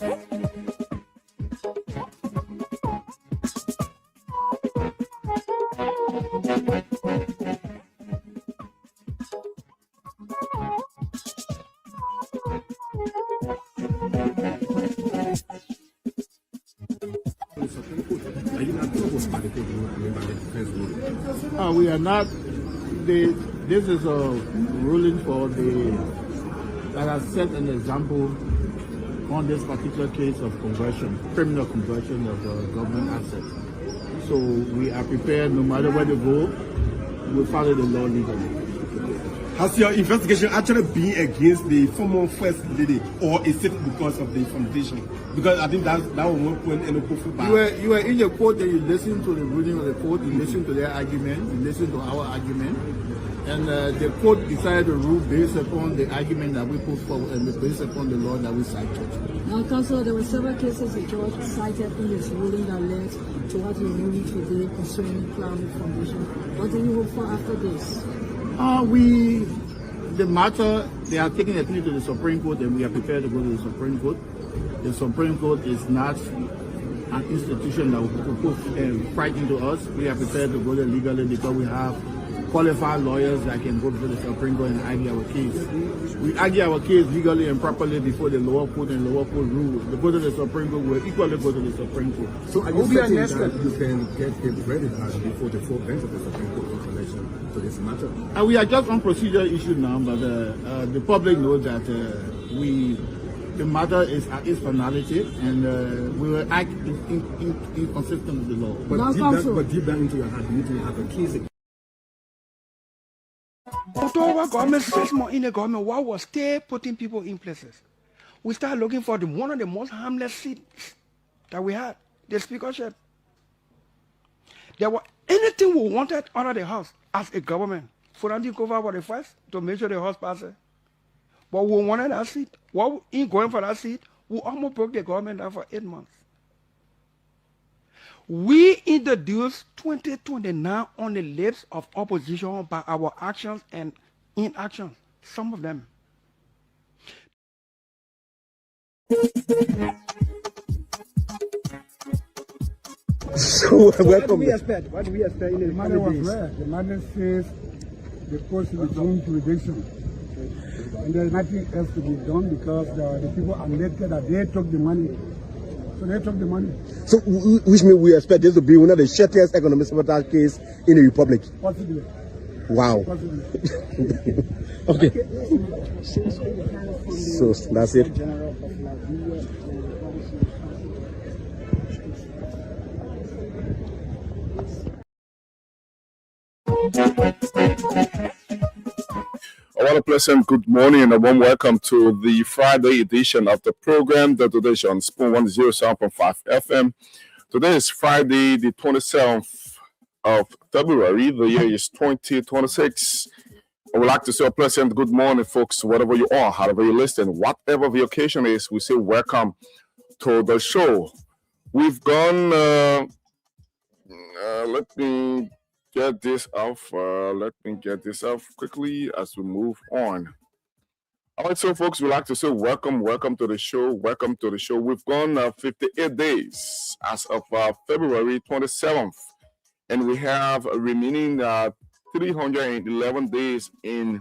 We are not. This is a ruling for that has set an example on this particular case of conversion, criminal conversion of government assets. So we are prepared, no matter where they go, we follow the law legally. Has your investigation actually been against the former first lady, or is it because of the foundation? Because I think that was one point in the book. You were in the court and you listened to the ruling of the court, you listened to their argument, you listened to our argument, and the court decided to rule based upon the argument that we put forward and based upon the law that we cited. Now, Counsel, there were several cases the judge cited in his ruling that led to what you're ruling today concerning Climate Foundation. What do you hope for after this? The matter, they are taking the appeal to the Supreme Court and we are prepared to go to the Supreme Court. The Supreme Court is not an institution that will put fright into us. We are prepared to go there legally because we have qualified lawyers that can go to the Supreme Court and argue our case. We argue our case legally and properly before the lower court and lower court rules. To go to the Supreme Court, we'll equally go to the Supreme Court. So are you certain that you can get a verdict before the full bench of the Supreme Court in relation to this matter? We are just on procedure issue now, but the public knows that the matter is at its finality and we will act inconsistent with the law. But deep down into your heart, you need to have a case. October government 6 months in the government, what was still putting people in places? We start looking for one of the most harmless seats that we had, the speakership. There was anything we wanted under the house as a government. Fulani Kova was the first to make sure the house passes. But we wanted that seat. While in going for that seat, we almost broke the government down for 8 months. We introduced 2029 on the lips of opposition by our actions and inactions, some of them. So, what do we expect? What do we expect in the matter was rare. The matter says the court should be doing jurisdiction. And there's nothing else to be done because the people elected that they took the money. So they took the money. So which means we expect this to be one of the shittiest economic sabotage case in the Republic. Possibly. Wow. Possibly. Okay. So that's it. A a pleasant good morning and a warm welcome to the Friday edition of the program, the Today Show on Spoon 107.5 FM. Today is Friday, the 27th of February. The year is 2026. I would like to say a pleasant good morning, folks, wherever you are, however you listen, whatever the occasion is, we say welcome to the show. We've gone, let me get this off. Let me get this off quickly as we move on. All right, so folks, we'd like to say welcome to the show. Welcome to the show. We've gone 58 days as of February 27th, and we have remaining 311 days in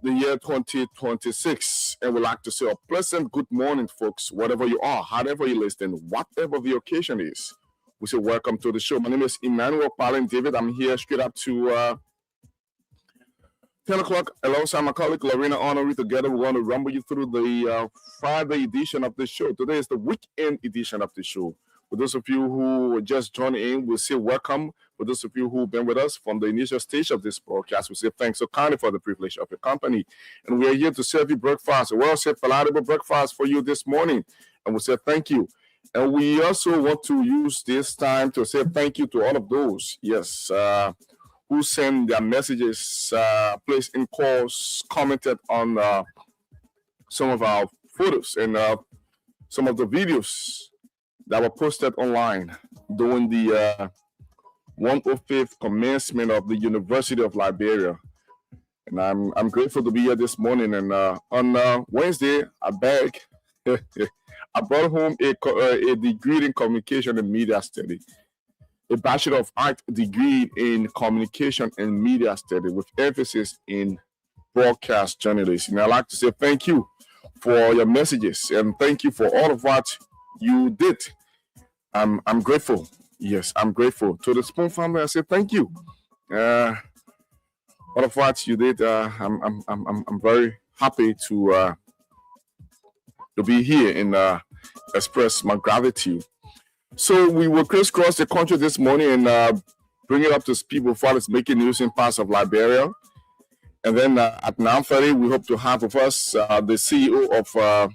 the year 2026. And we'd like to say a pleasant good morning, folks, wherever you are, however you listen, whatever the occasion is. We say welcome to the show. My name is Emmanuel Palin David. I'm here straight up to 10 o'clock alongside my colleague Lorena Honorary. Together, we're going to rumble you through the Friday edition of the show. Today is the weekend edition of the show. For those of you who just joined in, we'll say welcome. For those of you who've been with us from the initial stage of this broadcast, we say thanks so kindly for the privilege of your company. And we are here to serve you breakfast, a well-served, palatable breakfast for you this morning. And we say thank you. And we also want to use this time to say thank you to all of those, yes, who send their messages, placed in calls, commented on some of our photos and some of the videos that were posted online during the 105th commencement of the University of Liberia. And I'm grateful to be here this morning. And on Wednesday, I beg I brought home a degree in communication and media study, a Bachelor of Art degree in communication and media study with emphasis in broadcast journalism. And I'd like to say thank you for your messages and thank you for all of what you did. I'm grateful. Yes, I'm grateful. To the Spoon family, I say thank you. All of what you did, I'm very happy to be here and express my gratitude. So we will crisscross the country this morning and bring it up to speed before it's making news in parts of Liberia. And then at 9:30, we hope to have with us the CEO of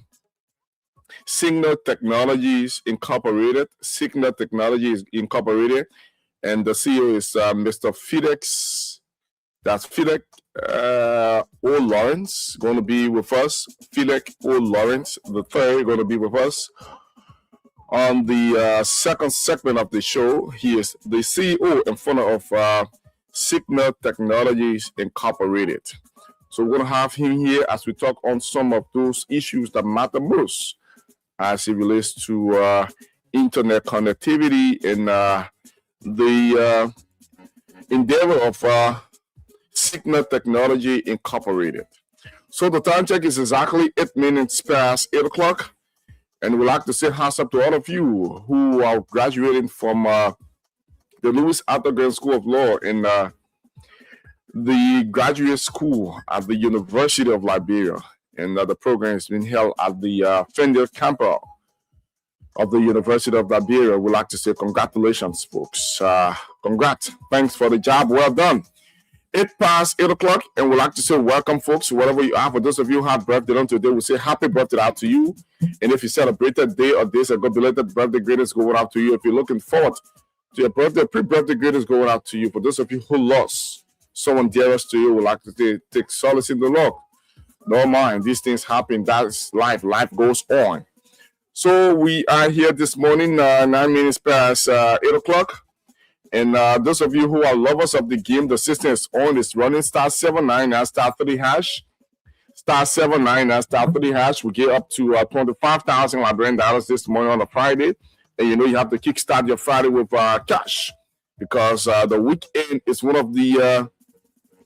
Signal Technologies Incorporated. Signal Technologies Incorporated. And the CEO is Mr. Felix. That's Felix O. Lawrence going to be with us. Felix O. Lawrence, the third, going to be with us. On the second segment of the show, he is the CEO and founder of Signal Technologies Incorporated. So we're going to have him here as we talk on some of those issues that matter most as it relates to internet connectivity and the endeavor of Signal Technology Incorporated. So the time check is exactly 8 minutes past 8 o'clock. And we'd like to say hands up to all of you who are graduating from the Louis Arthur School of Law in the graduate school at the University of Liberia. And the program is being held at the Fendel campus of the University of Liberia. We'd like to say congratulations, folks. Congrats. Thanks for the job. Well done. 8 past 8 o'clock, and we'd like to say welcome, folks, wherever you are. For those of you who have birthday on today, we say happy birthday out to you. And if you celebrated day or days ago, belated birthday greetings going out to you. If you're looking forward to your birthday, pre-birthday greetings going out to you. For those of you who lost someone dearest to you, we'd like to take solace in the Lord. No mind, these things happen. That's life. Life goes on. So we are here this morning, 9 minutes past 8 o'clock. And those of you who are lovers of the game, the system is on. It's running *79 and *3 hash. *79 and *3 hash. We get up to 25,000 Liberian dollars this morning on a Friday. And you know you have to kickstart your Friday with cash because the weekend is one of the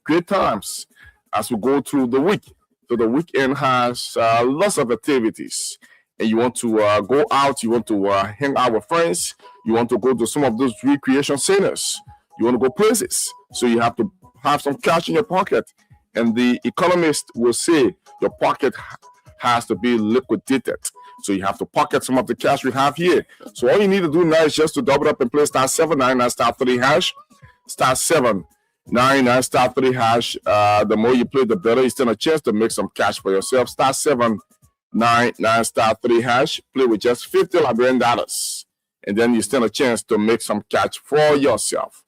great times as we go through the week. So the weekend has lots of activities. And you want to go out, you want to hang out with friends, you want to go to some of those recreation centers, you want to go places. So you have to have some cash in your pocket. And the economist will say your pocket has to be liquidated. So you have to pocket some of the cash we have here. So all you need to do now is just to double up and play *79 and *3 hash. *79 and *3 hash. The more you play, the better. You stand a chance to make some cash for yourself. *79 *3 hash. Play with just 50 Liberian dollars. And then you stand a chance to make some cash for yourself.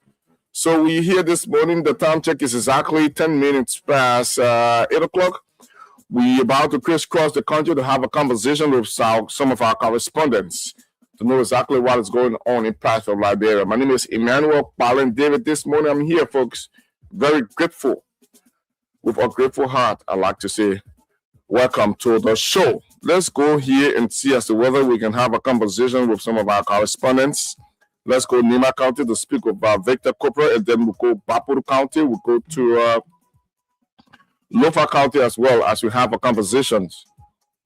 So we here this morning, the time check is exactly 10 minutes past 8 o'clock. We're about to crisscross the country to have a conversation with some of our correspondents to know exactly what is going on in parts of Liberia. My name is Emmanuel Balin David. This morning I'm here, folks. Very grateful. With a grateful heart, I'd like to say welcome to the show. Let's go here and see as to whether we can have a conversation with some of our correspondents. Let's go Nima County to speak with Victor Cooper, and then we'll go Bapuru County. We'll go to Lofa County as well as we have a conversation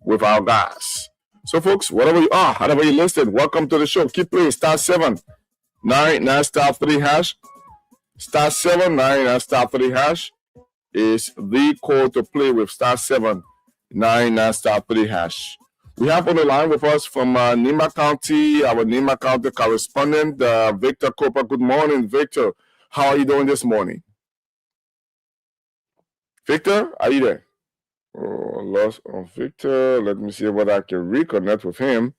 with our guys. So, folks, wherever you are, however you listen, welcome to the show. Keep playing *7 9 *3 hash. *7 9 *3 hash is the code to play with *7 9 *3 hash. We have on the line with us from Nima County, our Nima County correspondent, Victor Cooper. Good morning, Victor. How are you doing this morning? Victor, are you there? Oh, lost on Victor. Let me see whether I can reconnect with him.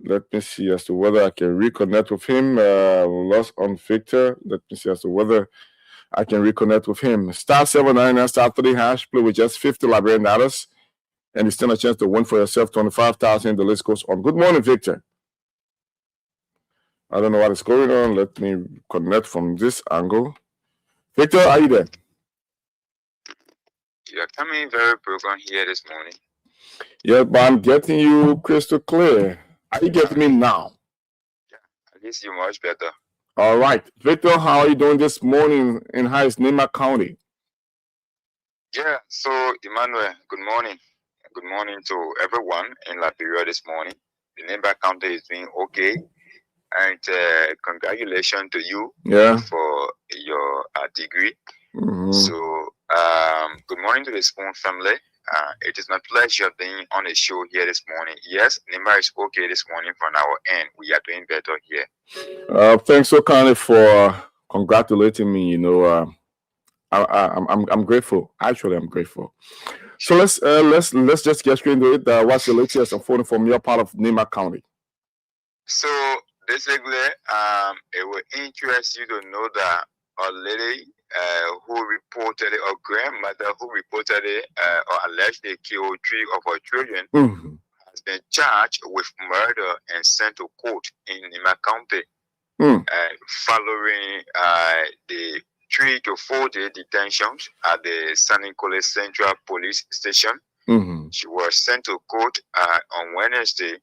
Let me see as to whether I can reconnect with him. Lost on Victor. Let me see as to whether I can reconnect with him. *7 9 *3 hash. Play with just 50 Liberian dollars. And you stand a chance to win for yourself 25,000. The list goes on. Good morning, Victor. I don't know what is going on. Let me connect from this angle. Victor, are you there? You're coming very broken here this morning. Yeah, but I'm getting you crystal clear. Are you getting me now? At least you much better. All right. Victor, how are you doing this morning in Nima County? Yeah, so Emmanuel, good morning. Good morning to everyone in Liberia this morning. The Nimba County is doing okay. And congratulations to you for your degree. So, good morning to the Spoon family. It is my pleasure being on the show here this morning. Yes, Nimba is okay this morning from our end. We are doing better here. Thanks so kindly for congratulating me. You know, I'm grateful. Actually, I'm grateful. So let's just get straight into it. What's the latest unfolding from your part of Nima County? So basically, it will interest you to know that a lady who reported it, a grandmother who reported it or allegedly killed 3 of her children, has been charged with murder and sent to court in Nima County, following the 3 to 4 day detentions at the San Nicolas Central Police Station. She was sent to court on Wednesday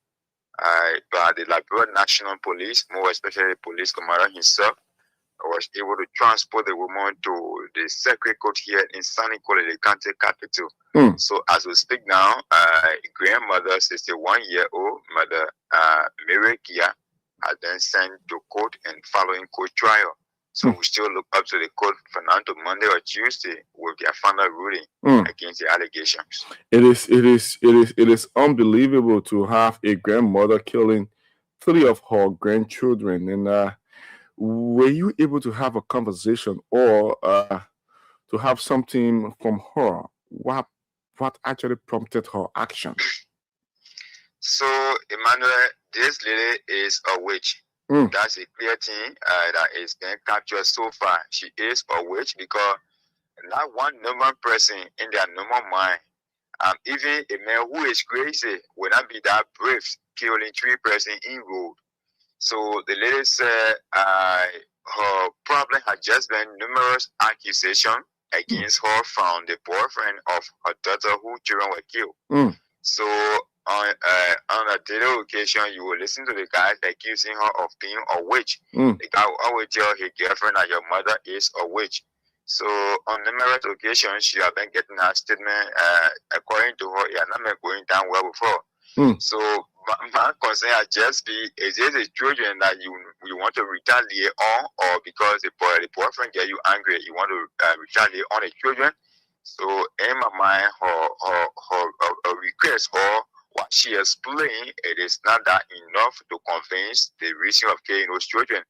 by the Liberia National Police, more especially the police commander himself. Was able to transport the woman to the circuit court here in San Nicolas, the county capital. So as we speak now, grandmother, 61-year-old mother Mary Kia, has been sent to court and following court trial. So we still look up to the court for now to Monday or Tuesday with their final ruling against the allegations. It is unbelievable to have a grandmother killing 3 of her grandchildren. And were you able to have a conversation or to have something from her? What actually prompted her action? So, Emmanuel, this lady is a witch. That's a clear thing that is being captured so far. She is a witch because not one normal person in their normal mind, even a man who is crazy, will not be that brave killing 3 persons in road. So the lady said her problem had just been numerous accusations against her from the boyfriend of her daughter whose children were killed. So on a daily occasion, you will listen to the guys accusing her of being a witch. The guy will always tell his girlfriend that your mother is a witch. So on numerous occasions, she has been getting her statement. According to her, it has not been going down well with her. So my concern has just be: is it the children that you want to retaliate on, or because the boyfriend get you angry, you want to retaliate on the children? So in my mind, her request or what she explained, it is not that enough to convince the reason of killing those children.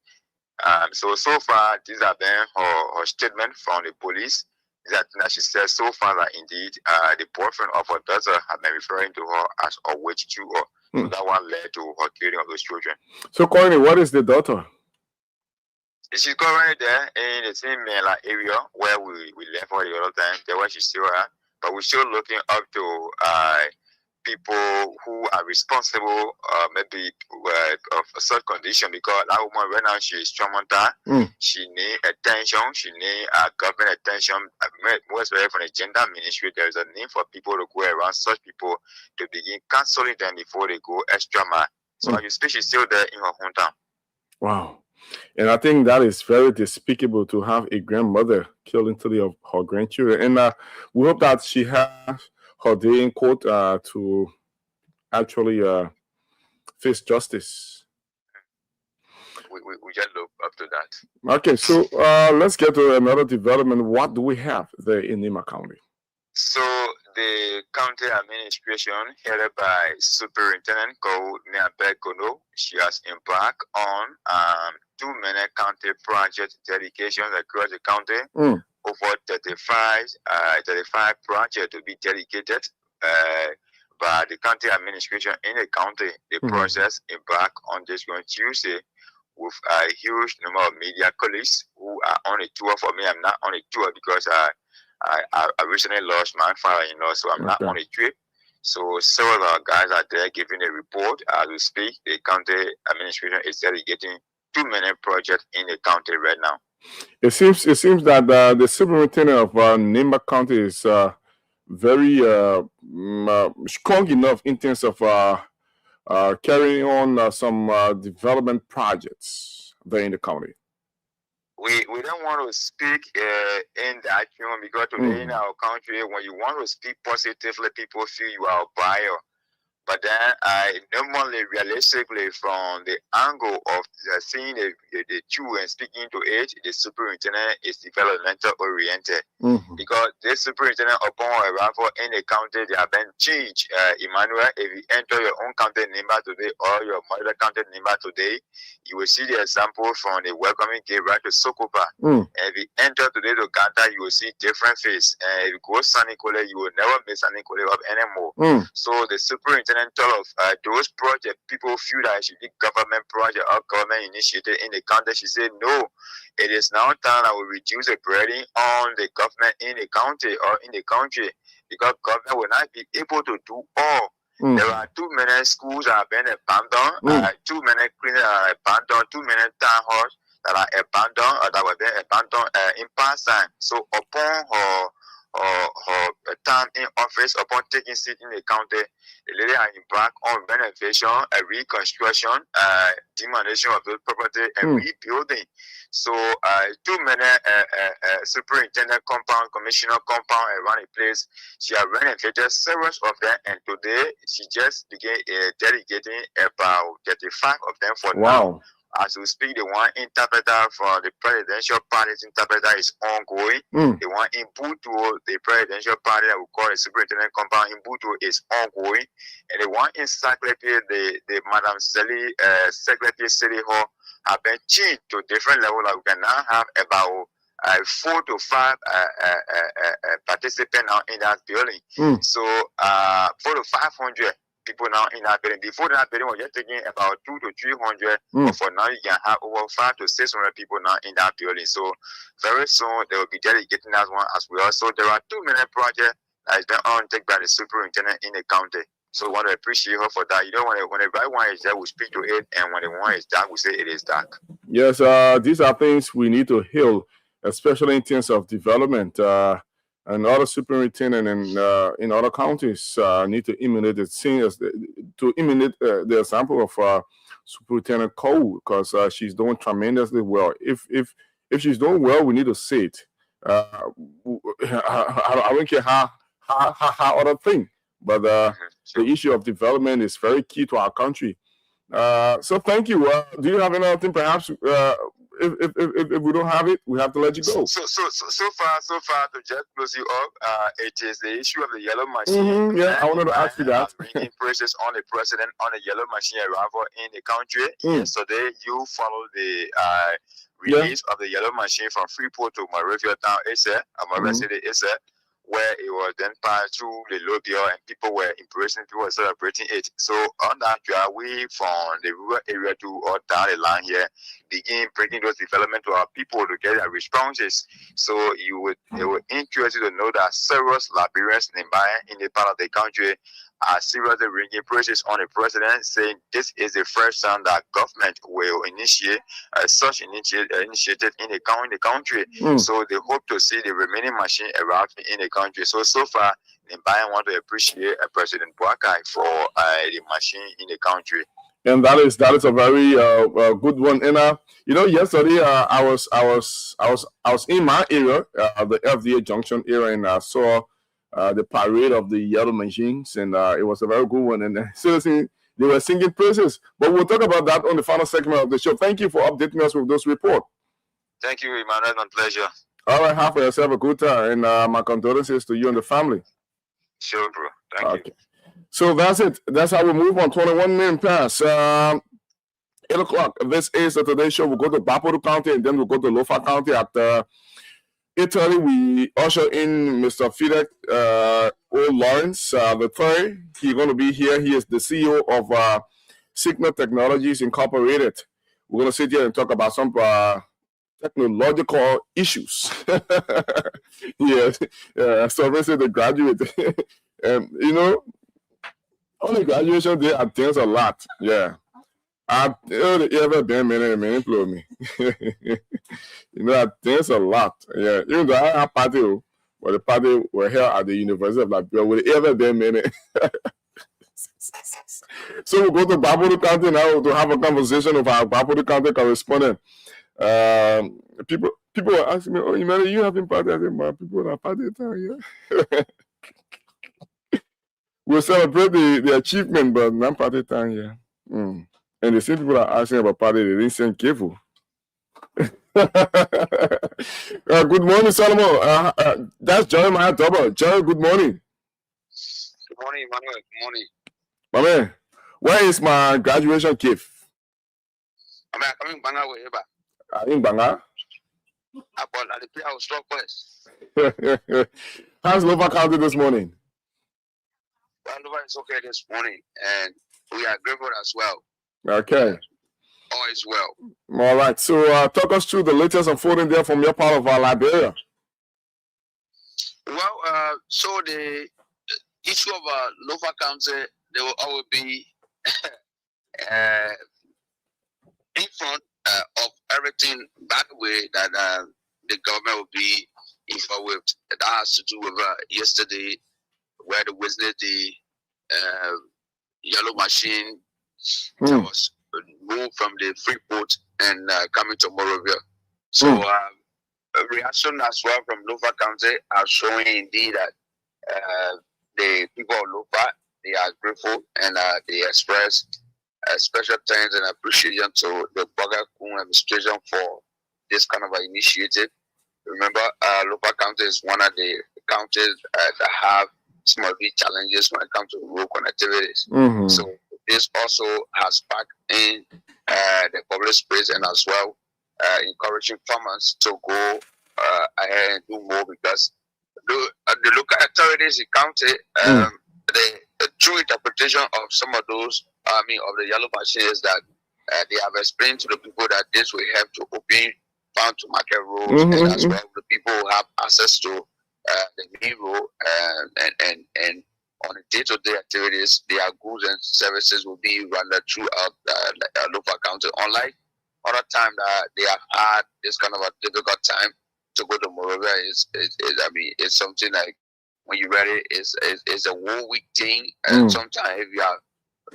So far, these have been her statement from the police. That she says so far that indeed the boyfriend of her daughter had been referring to her as a witch too. So that one led to her killing of those children. So, Courtney, what is the daughter? She's currently there in the same area where we left her the other time. There where she's still at. But we're still looking up to people who are responsible, maybe of such condition, because that woman right now, she is traumatized. She needs attention. She needs government attention. Most especially from the gender ministry, there is a need for people to go around such people to begin counseling them before they go extra mile. So as you speak, she's still there in her hometown. Wow. And I think that is very despicable to have a grandmother killing 3 of her grandchildren. And we hope that she has her day in court to actually face justice. We just look up to that. Okay, so let's get to another development. What do we have there in Nima County? So the county administration, headed by Superintendent called Niabek Kono, she has embarked on 2 many county project dedications across the county. Over 35 projects to be dedicated by the county administration in the county. The process embarked on this one Tuesday with a huge number of media colleagues who are on a tour. For me, I'm not on a tour because I recently lost my father, so I'm not on a trip. So several of our guys are there giving a report as we speak. The county administration is dedicating 2 many projects in the county right now. It seems that the superintendent of Nimba County is very strong enough in terms of carrying on some development projects there in the county? We don't want to speak in that tune because today in our country, when you want to speak positively, people feel you are a buyer. But then I normally, realistically, from the angle of seeing the two and speaking to it, the superintendent is developmental oriented. Because this superintendent upon arrival in the county, they have been changed. Emmanuel, if you enter your own county number today or your mother county number today, you will see the example from the welcoming gate right to Sokopa. If you enter today to Ganta, you will see different face. And if you go Sunny Kole, you will never miss Sunny Kole up anymore. So the superintendent of those projects, people feel that it should be government project or government initiative in the county. She said, no, it is now time that we reduce the burden on the government in the county or in the country because government will not be able to do all. There are too many schools that have been abandoned, too many clinics that are abandoned, too many town halls that are abandoned or that were being abandoned in past time. So upon her time in office, upon taking seat in the county, the lady are embarked on renovation, reconstruction, demolition of those property and rebuilding. So too many superintendent compound, commissioner compound around the place. She has renovated several of them, and today she just began dedicating about 35 of them for now. As we speak, the one interpreter for the presidential party's interpreter is ongoing. The one in Butu, the presidential party that we call the superintendent compound in Butu is ongoing. And the one in Secretary, the Madam Sally Secretary City Hall have been changed to different level. Like we can now have about 4 to 5 participants now in that building. So 4 to 500 people now in that building. Before that building was just taking about 2 to 300, but for now you can have over 500 to 600 people now in that building. So very soon they will be dedicating that one as well. So there are too many projects that is being undertaken by the superintendent in the county. So we want to appreciate her for that. You know, when the right one is there, we speak to it, and when the one is dark, we say it is dark. Yes, these are things we need to heal, especially in terms of development. And other superintendent and in other counties need to emulate the example of Superintendent Cole, because she's doing tremendously well. If she's doing well, we need to say it. I don't care how other thing, but the issue of development is very key to our country. So thank you. Do you have anything perhaps? If we don't have it, we have to let you go. So far, to just close you up, it is the issue of the yellow machine. Yeah, I wanted to ask you that. Bringing praises on the president on the yellow machine arrival in the country. Yesterday, you followed the release of the yellow machine from Freeport to Monrovia Town, Monrovia City, where it was then passed through the Lobia and people were embracing, people were celebrating it. So on that drive, we from the rural area to or down the line here, begin bringing those development to our people to get their responses. So it would interest you to know that several Liberians in the part of the country are seriously bringing praises on the president, saying this is the first time that government will initiate such initiative in the country. So they hope to see the remaining machine around in the country. So far, I want to appreciate President Boakai for the machine in the country. And that is a very good one. And yesterday I was in my area, the FDA Junction area, and I saw the parade of the yellow machines, and it was a very good one. And seriously, they were singing praises. But we'll talk about that on the final segment of the show. Thank you for updating us with those reports. Thank you, Emmanuel. My pleasure. All right, have yourself a good time, and my condolences to you and the family. Sure, bro. Thank you. So that's it. That's how we move on. 21 minutes past 8 o'clock. This is the Today Show. We'll go to Baporu County, and then we'll go to Lofa County at 8:30. We usher in Mr. Fidek O. Lawrence the third. He's going to be here. He is the CEO of Signal Technologies Incorporated. We're going to sit here and talk about some technological issues. So basically the graduate, on the graduation day, I dance a lot. Yeah. I ever been many employ me. I dance a lot. Yeah. Even though I have party, or the party were here at the University of Liberia, will it ever be many? So we go to Barbados County now to have a conversation with our Barbados County correspondent. People were asking me, "Oh, you having party?" I said, "My people are party time, yeah." We'll celebrate the achievement, but not party time, yeah. And the same people are asking about party, they didn't send careful. Good morning, Solomon. That's Jeremiah Double. Jerry, good morning. Good morning, Emmanuel. Good morning. My man, where is my graduation gift? I'm coming Banga with Eba. In Banga? I the play our stock first. How's Nova County this morning? Well, Nova is okay this morning, and we are grateful as well. Okay. All is well. All right. So talk us through the latest unfolding there from your part of Liberia. Well, so the issue of Nova County, they will always be in front of everything that way that the government will be involved with. That has to do with yesterday, where the Wednesday the yellow machine that was moved from the Freeport and coming to Morovia. So a reaction as well from Lofa County are showing indeed that the people of Lofa, they are grateful and they express special thanks and appreciation to the Bagakun administration for this kind of initiative. Remember, Lofa County is one of the counties that have some of the challenges when it comes to road connectivities. So this also has sparked in the public space and as well encouraging farmers to go ahead and do more, because the local authorities in county, the true interpretation of some of those, of the yellow machine is that they have explained to the people that this will help to open farm to market roads, and as well the people will have access to the main road, and on the day-to-day activities, their goods and services will be run throughout local county. Unlike other time that they have had this kind of a difficult time to go to Morovia, it's something like when you read it, it's a 1 week thing, and sometimes if you are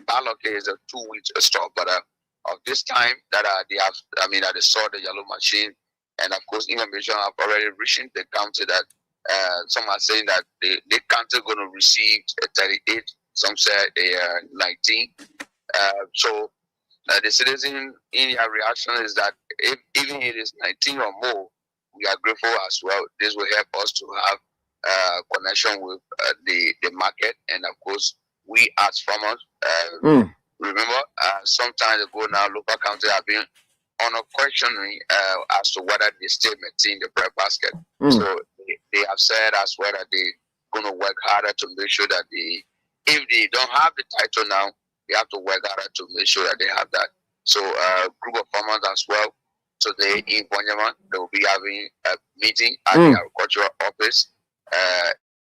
bad luck, it's a 2 weeks stop. But of this time that they have, that they saw the yellow machine, and of course information have already reached the county that some are saying that the county going to receive 38, some say 19. So the citizen in their reaction is that if even it is 19 or more, we are grateful as well. This will help us to have connection with the market, and of course we as farmers. Remember, some time ago now, local county have been on a questioning as to whether they still maintain the bread basket. So they have said as well that they're going to work harder to make sure that if they don't have the title now, they have to work harder to make sure that they have that. So group of farmers as well today in Bonyaman, they will be having a meeting at the agricultural office.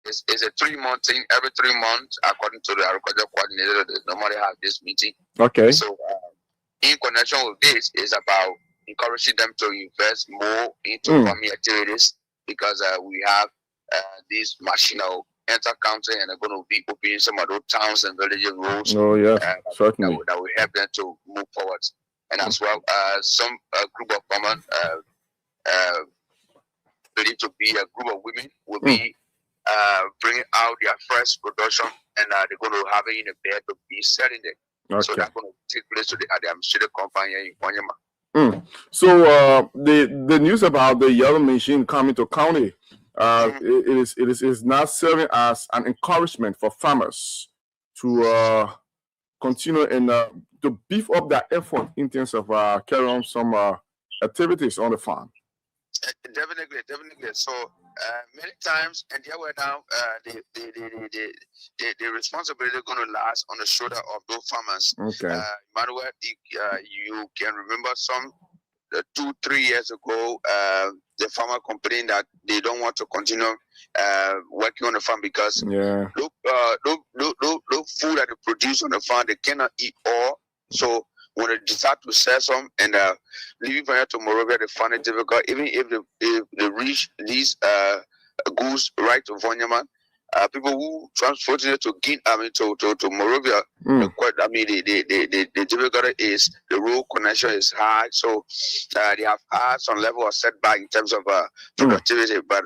It's a 3-month thing. Every 3 months, according to the agricultural coordinator, they normally have this meeting. Okay. So in connection with this is about encouraging them to invest more into farming activities, because we have these machinal inter-county, and they're going to be opening some of those towns and villages roads. Oh yes, certainly. That will help them to move forward. And as well, some group of farmers believe to be a group of women will be bringing out their first production, and they're going to have it in a bed to be selling it. Okay. So that's going to take place at the administrative company in Ponyama. So the news about the yellow machine coming to county, it is now serving as an encouragement for farmers to continue and to beef up their effort in terms of carry on some activities on the farm. Definitely. So many times, and here we're now, the responsibility is going to last on the shoulder of those farmers. Okay. Manuel, you can remember some 2-3 years ago, the farmer complained that they don't want to continue working on the farm because the food that they produce on the farm, they cannot eat all. So when they decide to sell some and leaving from here to Morovia, they find it difficult. Even if they reach these goods right to Vonyama. People who transported it to to Morovia. The difficulty is the road connection is high, so they have had some level of setback in terms of productivity. But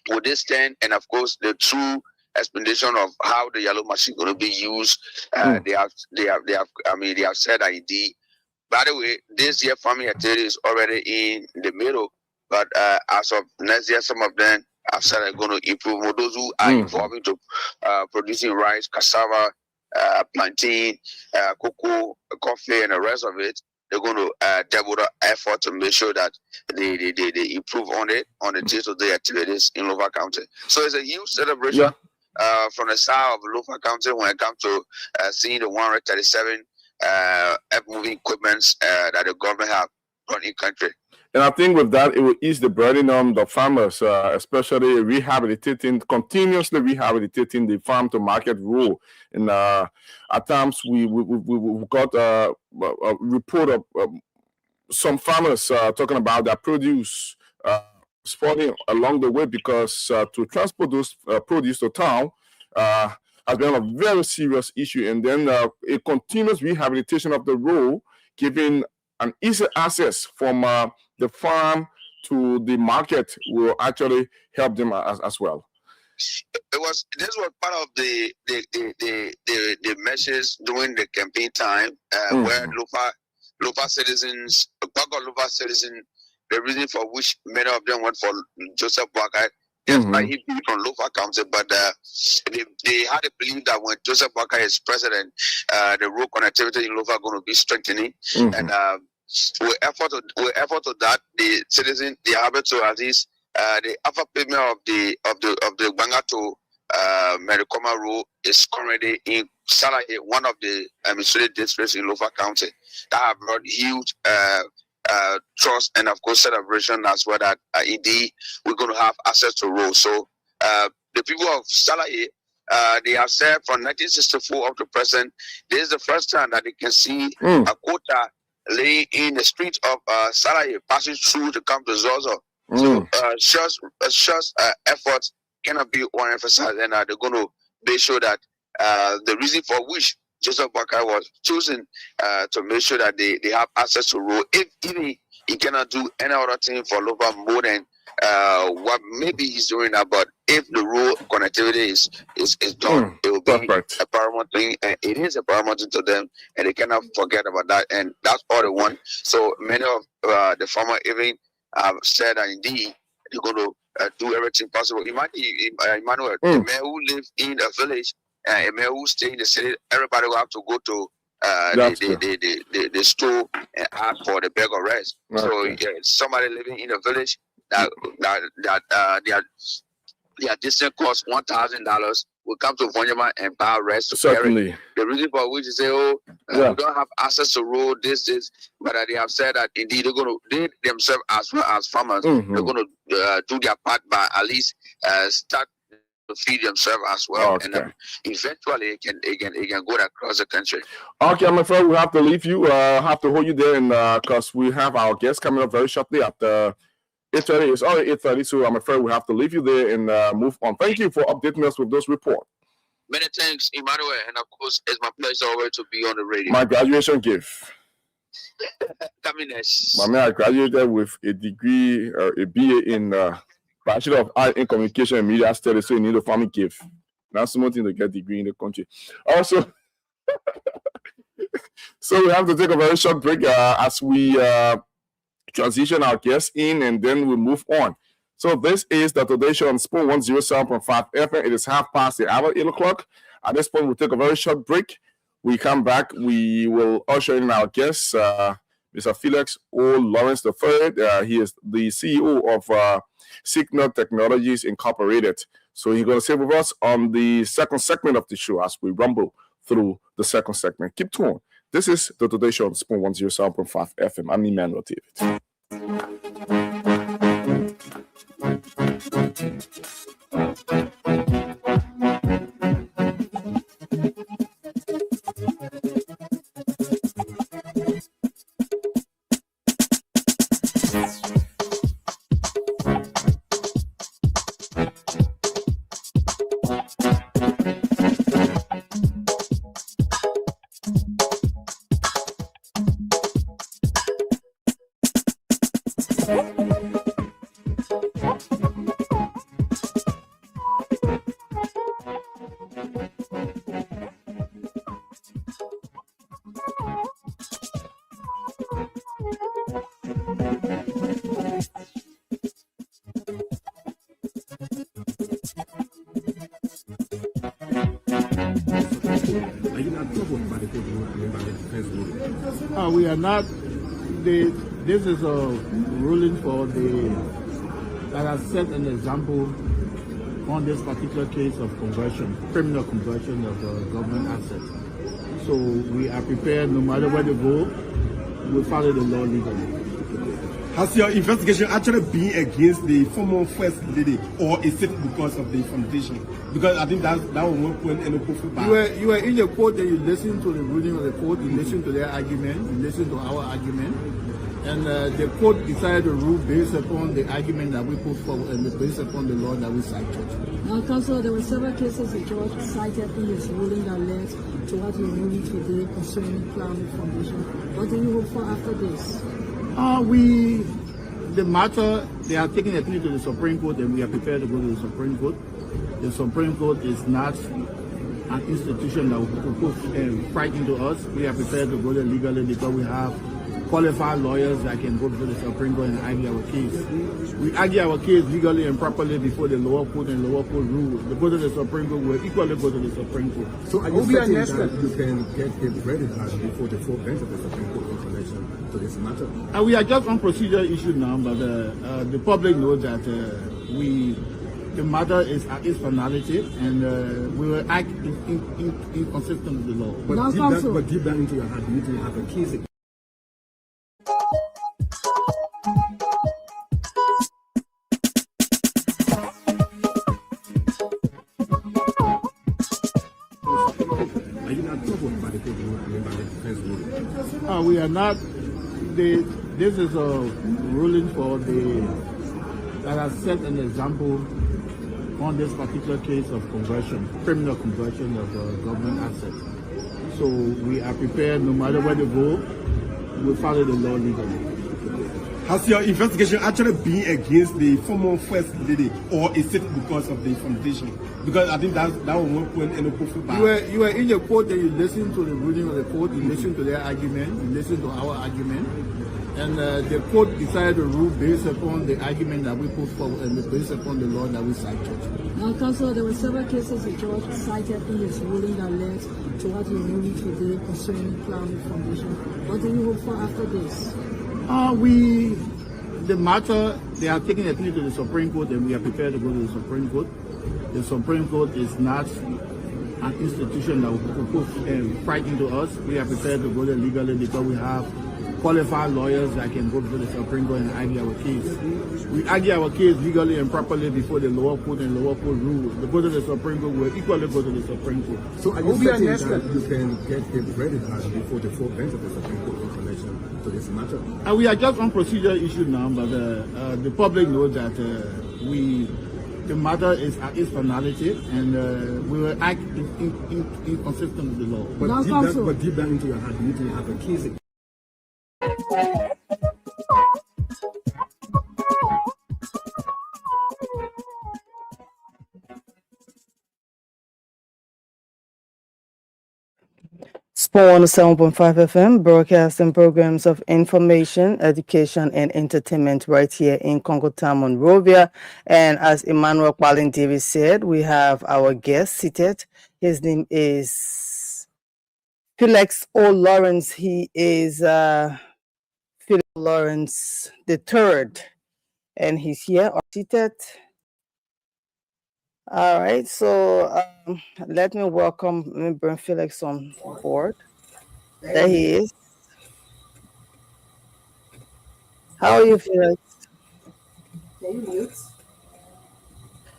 with this stand, and of course the true explanation of how the yellow machine going to be used, they have said that indeed. By the way, this year farming activity is already in the middle, but as of next year, some of them have said they're going to improve. For those who are involved into producing rice, cassava, plantain, cocoa, coffee, and the rest of it, they're going to double the effort to make sure that they improve on the day-to-day activities in Lofa County. So it's a huge celebration from the side of Lofa County when it comes to seeing the 137 moving equipments that the government have run in country. And I think with that, it will ease the burden on the farmers, especially continuously rehabilitating the farm to market rule. And at times, we got a report of some farmers talking about their produce spoiling along the way because to transport those produce to town has been a very serious issue. And then a continuous rehabilitation of the road, giving an easy access from the farm to the market will actually help them as well. This was part of the message during the campaign time where Lofa citizens, the reason for which many of them went for Joseph Boakai, like he beat from Lofa County, but they had a belief that when Joseph Boakai is president, the road connectivity in Lofa going to be strengthening, and with effort to that, the citizens they are able to at least the upper pavement of the Banga to Merikoma Road is currently in Salahi, one of the administrative districts in Lofa County. That have brought huge trust and of course celebration as well that indeed we're going to have access to roads. So the people of Salahi, they have said from 1964 up to present, this is the first time that they can see a quota laying in the streets of Salahi, passing through to come to Zozo. So just efforts cannot be overemphasized, and they're going to make sure that the reason for which Joseph Boakai was chosen to make sure that they have access to road. If he cannot do any other thing for Lofa more than what maybe he's doing now, but if the road connectivity is done, it will be a paramount thing, and it is a paramount thing to them, and they cannot forget about that, and that's all they want. So many of the farmers even have said that indeed they're going to do everything possible. Emmanuel, the man who lives in a village, a man who stay in the city, everybody will have to go to the store and ask for the bag of rice. So somebody living in a village that their distance costs $1,000 will come to Vonyama and buy rice to carry. The reason for which is say, we don't have access to road, this, but they have said that indeed they themselves as well as farmers, they're going to do their part by at least start to feed themselves as well, and eventually it can go across the country. Okay, I'm afraid we have to leave you. Have to hold you there, and because we have our guests coming up very shortly after 8:30. It's already 8:30, so I'm afraid we have to leave you there and move on. Thank you for updating us with those reports. Many thanks, Emmanuel, and of course, it's my pleasure always to be on the radio. My graduation gift. My man, I graduated with a degree, a BA in Bachelor of Art in Communication and Media Studies, so you need a family gift. That's something to get a degree in the country. Also, so we have to take a very short break as we transition our guests in, and then we move on. So this is the Today Show on Spoon 107.5 FM. It is 8:30. 8 o'clock. At this point, we'll take a very short break. We come back. We will usher in our guests, Mr. Felix O. Lawrence III. He is the CEO of Signal Technologies Incorporated. So he's going to stay with us on the second segment of the show as we rumble through the second segment. Keep tuned. This is the Today Show on Spoon 107.5 FM. I'm Emmanuel David. Are you not troubled by the court ruling, by the defense ruling? We are not. This is a ruling for that has set an example on this particular case of conversion, criminal conversion of government assets. So we are prepared, no matter where they go, we follow the law legally. Has your investigation actually been against the former first lady, or is it because of the foundation? Because I think that was one point in the You were in the court and you listened to the ruling of the court, you listened to their argument, you listened to our argument, and the court decided to rule based upon the argument that we put forward and based upon the law that we cited. Now, Counsel, there were several cases the judge cited in his ruling that led to what you're ruling today concerning Climate Foundation. What do you hope for after this? The matter, they are taking the appeal to the Supreme Court and we are prepared to go to the Supreme Court. The Supreme Court is not an institution that will put frightened to us. We are prepared to go there legally because we have qualified lawyers that can go to the Supreme Court and argue our case. We argue our case legally and properly before the lower court and lower court rule. To go to the Supreme Court, we'll equally go to the Supreme Court. So are you certain that you can get a verdict before the full bench of the Supreme Court in relation to this matter? We are just on procedure issue now, but the public knows that the matter is at its finality and we will act in consistent with the law. But deep down into your heart, you need to have a case. Are you not troubled by the court ruling, by the defense ruling? We are not. This is a ruling for that has set an example on this particular case of conversion, criminal conversion of government assets. So we are prepared, no matter where they go, we follow the law legally. Has your investigation actually been against the former first lady, or is it because of the foundation? Because I think that was one point in the You were in the court and you listened to the ruling of the court, you listened to their argument, you listened to our argument, and the court decided to rule based upon the argument that we put forward and based upon the law that we cited. Now, Counsel, there were several cases the judge cited in his ruling that led to what you're ruling today concerning Climate Foundation. What do you hope for after this? The matter, they are taking the appeal to the Supreme Court and we are prepared to go to the Supreme Court. The Supreme Court is not an institution that will put frightened to us. We are prepared to go there legally because we have qualified lawyers that can go to the Supreme Court and argue our case. We argue our case legally and properly before the lower court and lower court rule. To go to the Supreme Court, we'll equally go to the Supreme Court. So are you certain that you can get a verdict before the full bench of the Supreme Court in relation to this matter? We are just on procedure issue now, but the public knows that the matter is at its finality and we will act in consistent with the law. But deep down into your heart, you need to have a case. Spawn 7.5 FM, broadcasting programs of information, education, and entertainment right here in Congo Town, Monrovia. And as Emmanuel Kwalin Davis said, we have our guest seated. His name is Felix O. Lawrence. He is Felix Lawrence III, and he's here seated. All right, so let me bring Felix on board. There he is. How are you, Felix?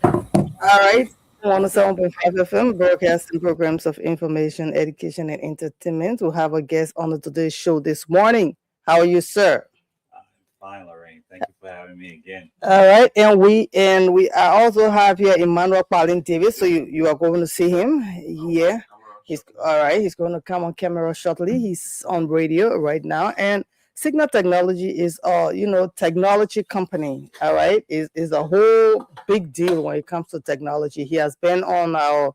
All right, 107.5 FM, broadcasting programs of information, education, and entertainment. We have a guest on today's show this morning. How are you, sir? Fine, Lorraine. Thank you for having me again. All right, and we also have here Emmanuel Pauline Davis. So you are going to see him here. He's all right. He's going to come on camera shortly. He's on radio right now. And Signal Technology is technology company. All right, is a whole big deal when it comes to technology. He has been on our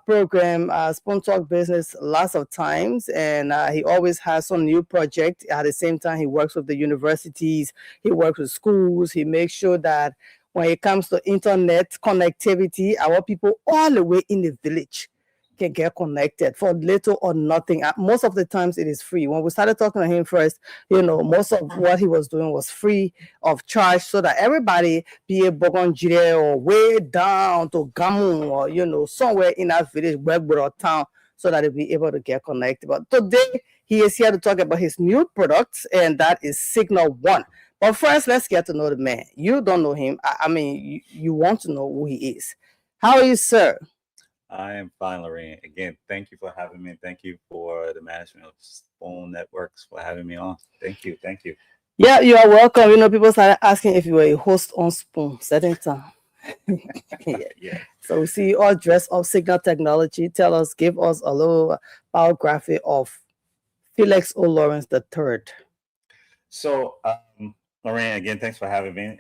program, Spoon Talk Business, lots of times, and he always has some new project. At the same time, he works with the universities, he works with schools, he makes sure that when it comes to internet connectivity, our people all the way in the village can get connected for little or nothing. Most of the times it is free. When we started talking to him first, most of what he was doing was free of charge, so that everybody, be it Bogonjire or way down to Gamu or, somewhere in that village, Webwood or town, so that they'll be able to get connected. But today, he is here to talk about his new products, and that is Signal One. But first, let's get to know the man. You don't know him. I mean, you want to know who he is. How are you, sir? I am fine, Lorraine. Again, thank you for having me. Thank you for the management of Phone Networks for having me on. Thank you. Thank you. Yeah, you are welcome. People started asking if you were a host on Spoon certain time. Yeah. So we see you all dressed up Signal Technology. Give us a little biography of Felix O. Lawrence III. So, Lorraine, again, thanks for having me.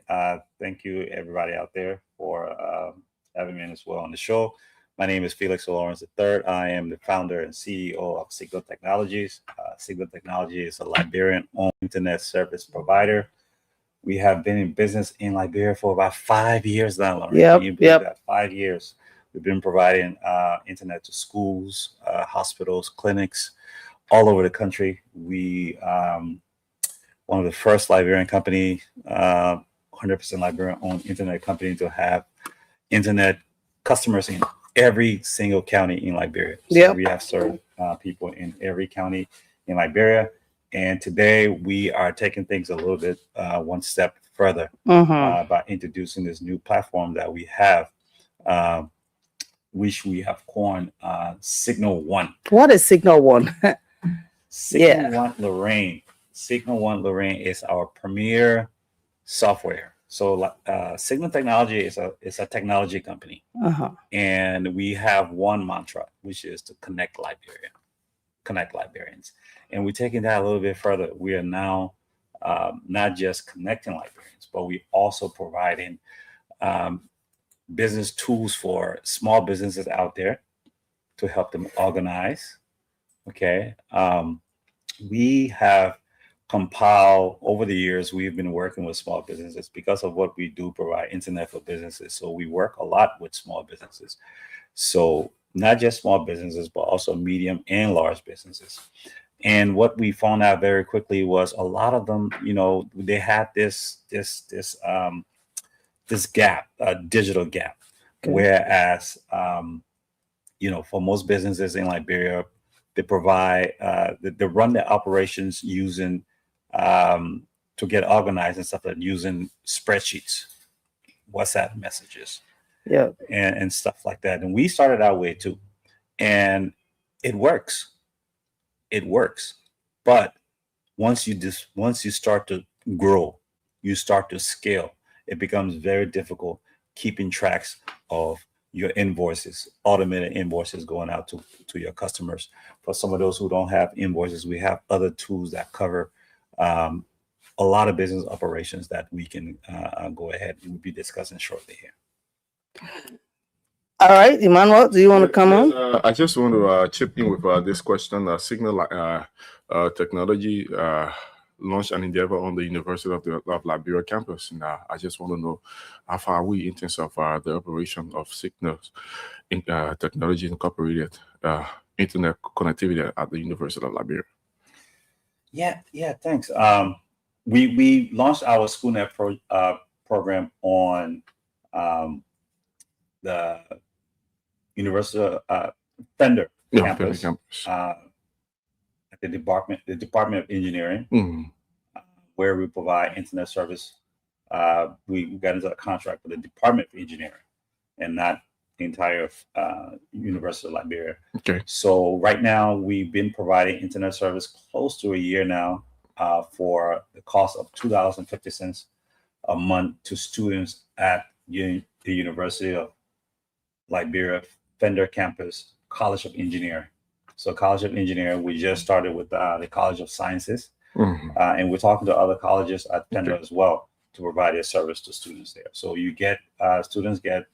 Thank you, everybody out there, for having me as well on the show. My name is Felix O. Lawrence III. I am the founder and CEO of Signal Technologies. Signal Technology is a Liberian-owned internet service provider. We have been in business in Liberia for about 5 years now, Lorraine. Yep. 5 years. We've been providing internet to schools, hospitals, clinics, all over the country. We one of the first Liberian company, 100% Liberian-owned internet company to have internet customers in every single county in Liberia. So we have served people in every county in Liberia. And today we are taking things a little bit one step further by introducing this new platform that we have, which we have coined Signal One. What is Signal One? Signal One, Lorraine. Signal One, Lorraine is our premier software. So Signal Technology is a technology company. And we have one mantra, which is to connect Liberians. And we're taking that a little bit further. We are now not just connecting Liberians, but we also providing business tools for small businesses out there to help them organize. Okay. We have compiled over the years, we've been working with small businesses because of what we do, provide internet for businesses. So we work a lot with small businesses. So not just small businesses, but also medium and large businesses. And what we found out very quickly was a lot of them, they had this gap, a digital gap. Okay. Whereas, for most businesses in Liberia, they provide, they run their operations using, to get organized and stuff, like using spreadsheets, WhatsApp messages, and stuff like that. And we started our way too, and it works. It works, but once you start to grow, you start to scale, it becomes very difficult keeping tracks of your invoices, automated invoices going out to your customers. For some of those who don't have invoices, we have other tools that cover a lot of business operations that we can go ahead and we'll be discussing shortly here. All right, Emmanuel, do you want to come on? I just want to chip in with this question. Signal Technology launched an endeavor on the University of Liberia campus. And I just want to know how far are we in terms of the operation of Signal Technology Incorporated internet connectivity at the University of Liberia. Yeah, thanks. We launched our SchoolNet program on the University Fender campus. At the Department of Engineering, where we provide internet service. We got into a contract with the Department of Engineering and not the entire University of Liberia. Okay. So right now we've been providing internet service close to a year now for the cost of $2.50 a month to students at the University of Liberia Fender campus, College of Engineering. So College of Engineering, we just started with the College of Sciences, and we're talking to other colleges at Fender as well to provide a service to students there. So you get students get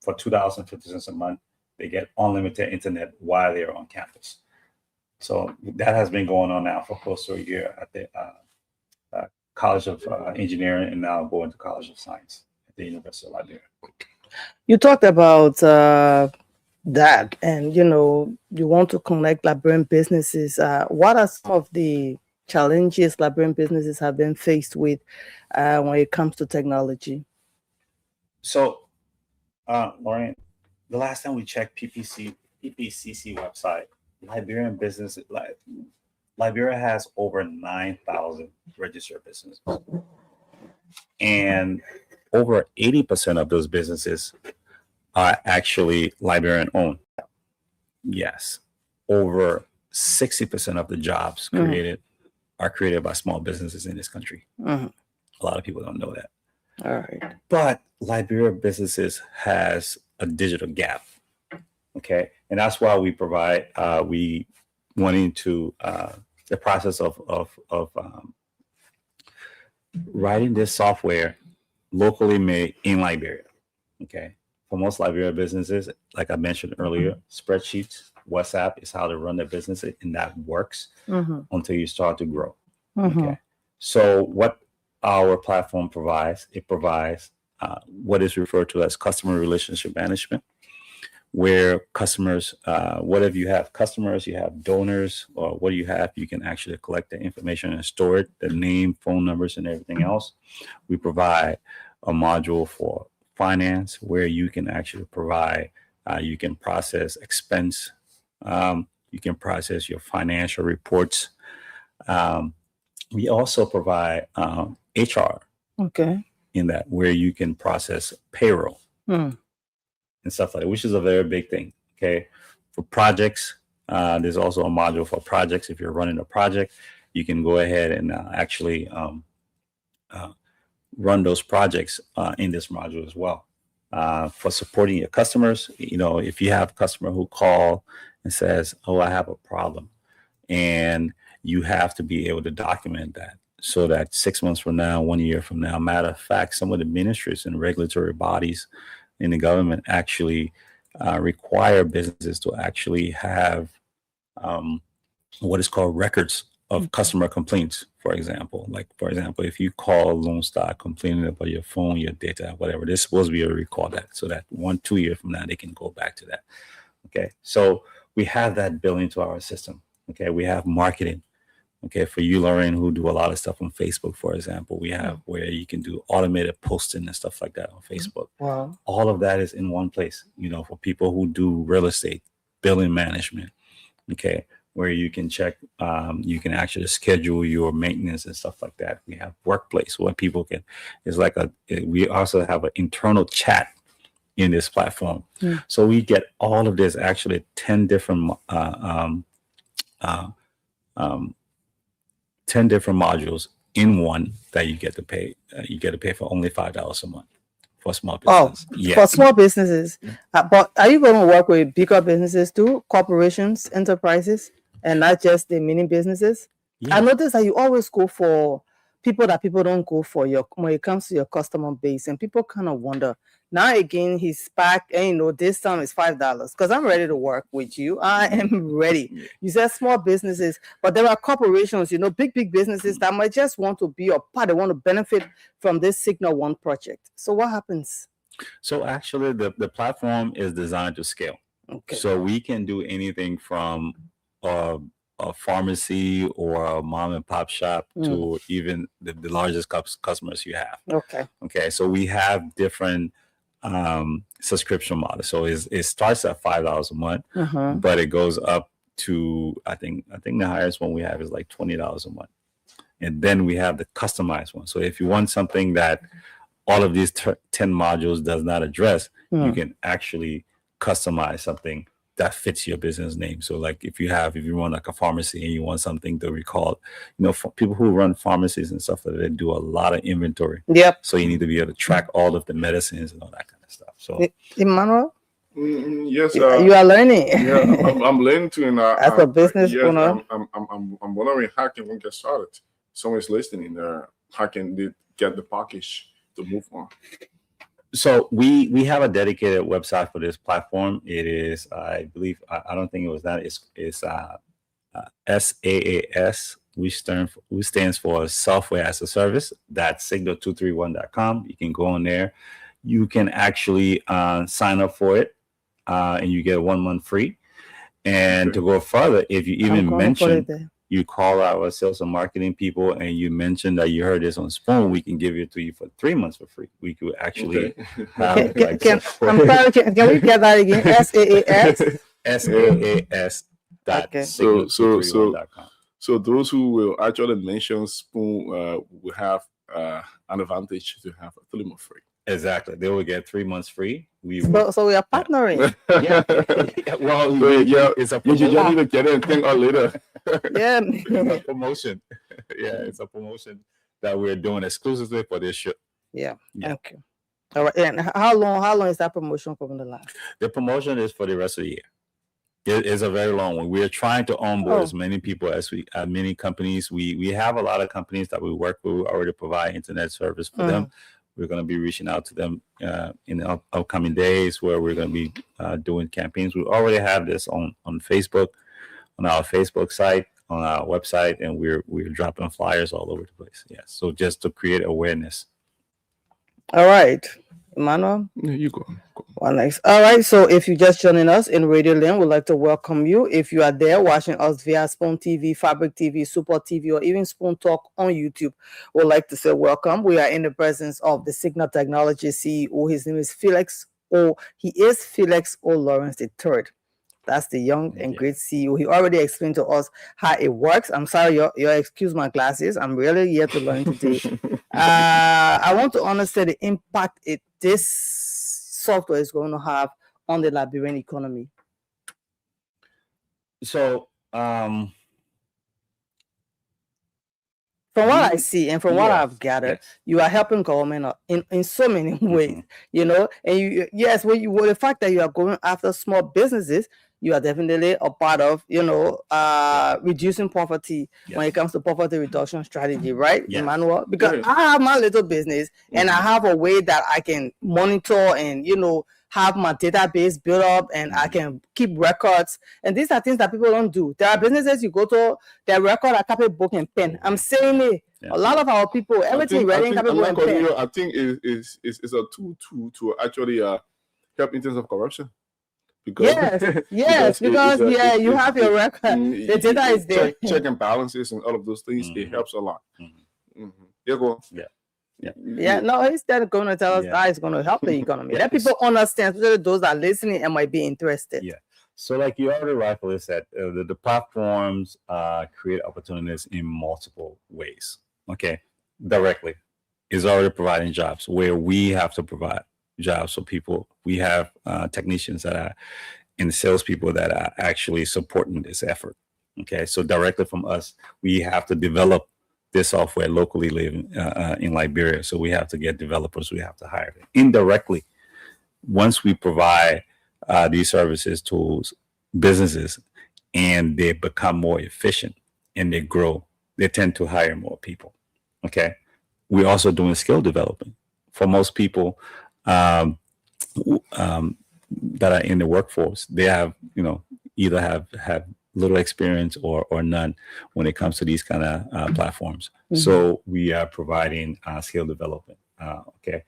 for $2.50 a month, they get unlimited internet while they're on campus. So that has been going on now for close to a year at the College of Engineering, and now going to College of Science at the University of Liberia. You talked about that, and you know, you want to connect Liberian businesses. What are some of the challenges Liberian businesses have been faced with when it comes to technology? So, Lauren, the last time we checked PPCC website, Liberian business, Liberia has over 9,000 registered businesses, and over 80% of those businesses are actually Liberian owned. Yes, over 60% of the jobs created are created by small businesses in this country. A lot of people don't know that. All right. But Liberia businesses has a digital gap. Okay, and that's why we provide. We went into the process of writing this software locally made in Liberia. Okay, for most Liberia businesses, like I mentioned earlier, spreadsheets, WhatsApp is how to run their business, and that works until you start to grow. Okay, so what our platform provides, it provides what is referred to as customer relationship management, where customers, whatever you have customers, you have donors, or what do you have, you can actually collect the information and store it, the name, phone numbers, and everything else. We provide a module for finance where you can actually provide, you can process expense, you can process your financial reports. We also provide HR in that, where you can process payroll and stuff like that, which is a very big thing. Okay, for projects, there's also a module for projects. If you're running a project, you can go ahead and actually run those projects in this module as well. For supporting your customers, you know, if you have a customer who call and says, "Oh, I have a problem," and you have to be able to document that, so that 6 months from now, 1 year from now, matter of fact, some of the ministries and regulatory bodies in the government actually require businesses to actually have what is called records of customer complaints. For example, if you call Lone Star complaining about your phone, your data, whatever, they're supposed to be able to record that, so that 1-2 years from now, they can go back to that. Okay, so we have that built into our system. Okay, we have marketing. Okay, for you, Lauren, who do a lot of stuff on Facebook, for example, we have where you can do automated posting and stuff like that on Facebook. Wow. All of that is in one place, you know, for people who do real estate, building management. Okay, where you can check, you can actually schedule your maintenance and stuff like that. We have workplace where people can, we also have an internal chat in this platform. So we get all of this, actually 10 different 10 different modules in one that you get to pay. You get to pay for only $5 a month for small business. For small businesses. But are you going to work with bigger businesses too, corporations, enterprises, and not just the mini businesses? I notice that you always go for people that people don't go for when it comes to your customer base, and people kind of wonder. Now again, he's back, and you know, this time is $5 because I'm ready to work with you. I am ready. You said small businesses, but there are corporations, you know, big businesses that might just want to be a part. They want to benefit from this Signal One project. So what happens? So actually, the platform is designed to scale. Okay. So we can do anything from a pharmacy or a mom and pop shop to even the largest customers you have. Okay. So we have different subscription models. So it starts at $5 a month, but it goes up to I think the highest one we have is like $20 a month, and then we have the customized one. So if you want something that all of these 10 modules does not address, you can actually customize something that fits your business name. So like if you run like a pharmacy and you want something to recall, you know, for people who run pharmacies and stuff, they do a lot of inventory. So you need to be able to track all of the medicines and all that kind of stuff. So Emmanuel? Yes, you are learning. I'm learning to. As a business owner, I'm wondering how can we get started. Someone's listening there. How can they get the package to move on? So we have a dedicated website for this platform. It is, I believe, I don't think it was that. It's SaaS, which stands for Software as a Service. That's signal231.com. You can go on there. You can actually sign up for it. and you get 1 month free. And to go further, if you even mention, you call our sales and marketing people and you mention that you heard this on Spoon, we can give it to you for 3 months for free. We could actually have can we get that again? SAAS. So those who will actually mention Spoon will have an advantage to have a 3 month free. Exactly. They will get 3 months free. So we are partnering. Well, it's a promotion. You need to get anything on later. Yeah. It's a promotion. Yeah, it's a promotion that we're doing exclusively for this show. Yeah. Okay. All right. And how long is that promotion going to last? The promotion is for the rest of the year. It is a very long one. We are trying to onboard as many people as many companies. We have a lot of companies that we work with. We already provide internet service for them. We're going to be reaching out to them in the upcoming days where we're going to be doing campaigns. We already have this on Facebook, on our Facebook site, on our website, and we're dropping flyers all over the place. Yeah. So just to create awareness. All right. Emmanuel? Yeah, you go. Well, nice. All right. So if you're just joining us in Radio Land, we'd like to welcome you. If you are there watching us via Spoon TV, Fabric TV, Super TV, or even Spoon Talk on YouTube, we'd like to say welcome. We are in the presence of the Signal Technology CEO. His name is Felix O. He is Felix O. Lawrence III. That's the young and great CEO. He already explained to us how it works. I'm sorry, you excuse my glasses. I'm really here to learn today. I want to understand the impact this software is going to have on the Liberian economy. So, from what I see and from what I've gathered, you are helping government in so many ways, you know. And the fact that you are going after small businesses, you are definitely a part of, reducing poverty when it comes to poverty reduction strategy, right, Emmanuel? Because I have my little business and I have a way that I can monitor and, have my database built up and I can keep records. And these are things that people don't do. There are businesses you go to, their record a copy book and pen. I'm saying it. A lot of our people, everything reading copy book and pen. I think it's a tool to actually help in terms of corruption. Because you have your record. The data is there. Check and balances and all of those things. It helps a lot. Yeah, go on. No, he's going to tell us how it's going to help the economy. Let people understand, especially those that are listening and might be interested. Yeah. So like you already rightfully said, the platforms create opportunities in multiple ways. Okay. Directly is already providing jobs where we have to provide jobs for people. We have technicians that are and salespeople that are actually supporting this effort. Okay. So directly from us, we have to develop this software locally living in Liberia. So we have to get developers, we have to hire them. Indirectly, once we provide these services to businesses and they become more efficient and they grow, they tend to hire more people. Okay. We're also doing skill development for most people that are in the workforce. They have, either have little experience or none when it comes to these kind of platforms. So we are providing skill development. Okay.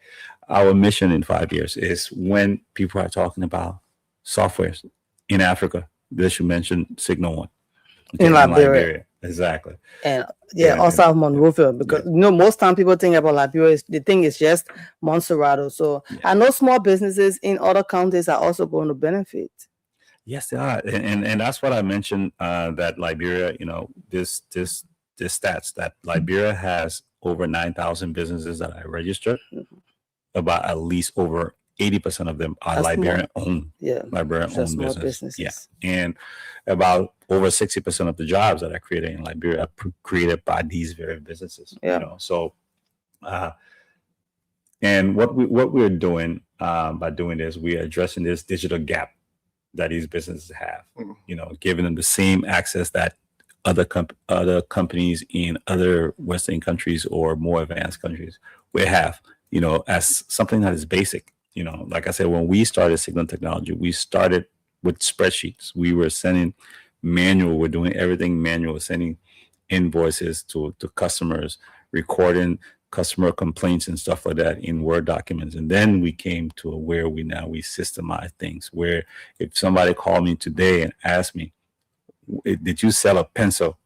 Our mission in 5 years is when people are talking about softwares in Africa, they should mention Signal One. Okay, in Liberia. Exactly. And also Monrovia, because most time people think about Liberia, the thing is just Montserrat. So I know small businesses in other counties are also going to benefit. Yes, they are, and that's what I mentioned. That Liberia, this stats that Liberia has over 9,000 businesses that are registered. About at least over 80% of them are Liberian owned. Yeah, Liberian owned businesses. Yeah, and about over 60% of the jobs that are created in Liberia are created by these very businesses. Yeah. So, and what we're doing by doing this, we are addressing this digital gap that these businesses have, giving them the same access that other companies in other Western countries or more advanced countries will have, as something that is basic. Like I said, when we started Signal Technology, we started with spreadsheets. We were sending manual. We're doing everything manual, sending invoices to customers, recording customer complaints and stuff like that in Word documents. And then we came to where we systemize things, where if somebody called me today and asked me, did you sell a pencil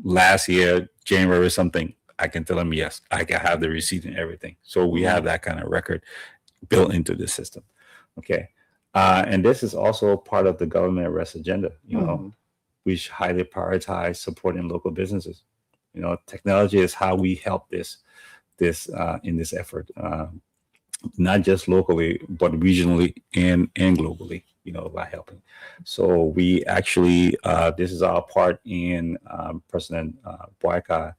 last year, January or something, I can tell them yes. I can have the receipt and everything. So we have that kind of record built into the system. Okay. And this is also part of the government arrest agenda, you know, which highly prioritize supporting local businesses. You know, technology is how we help this in this effort, not just locally, but regionally and globally, you know, by helping. So we actually, this is our part in President Boyka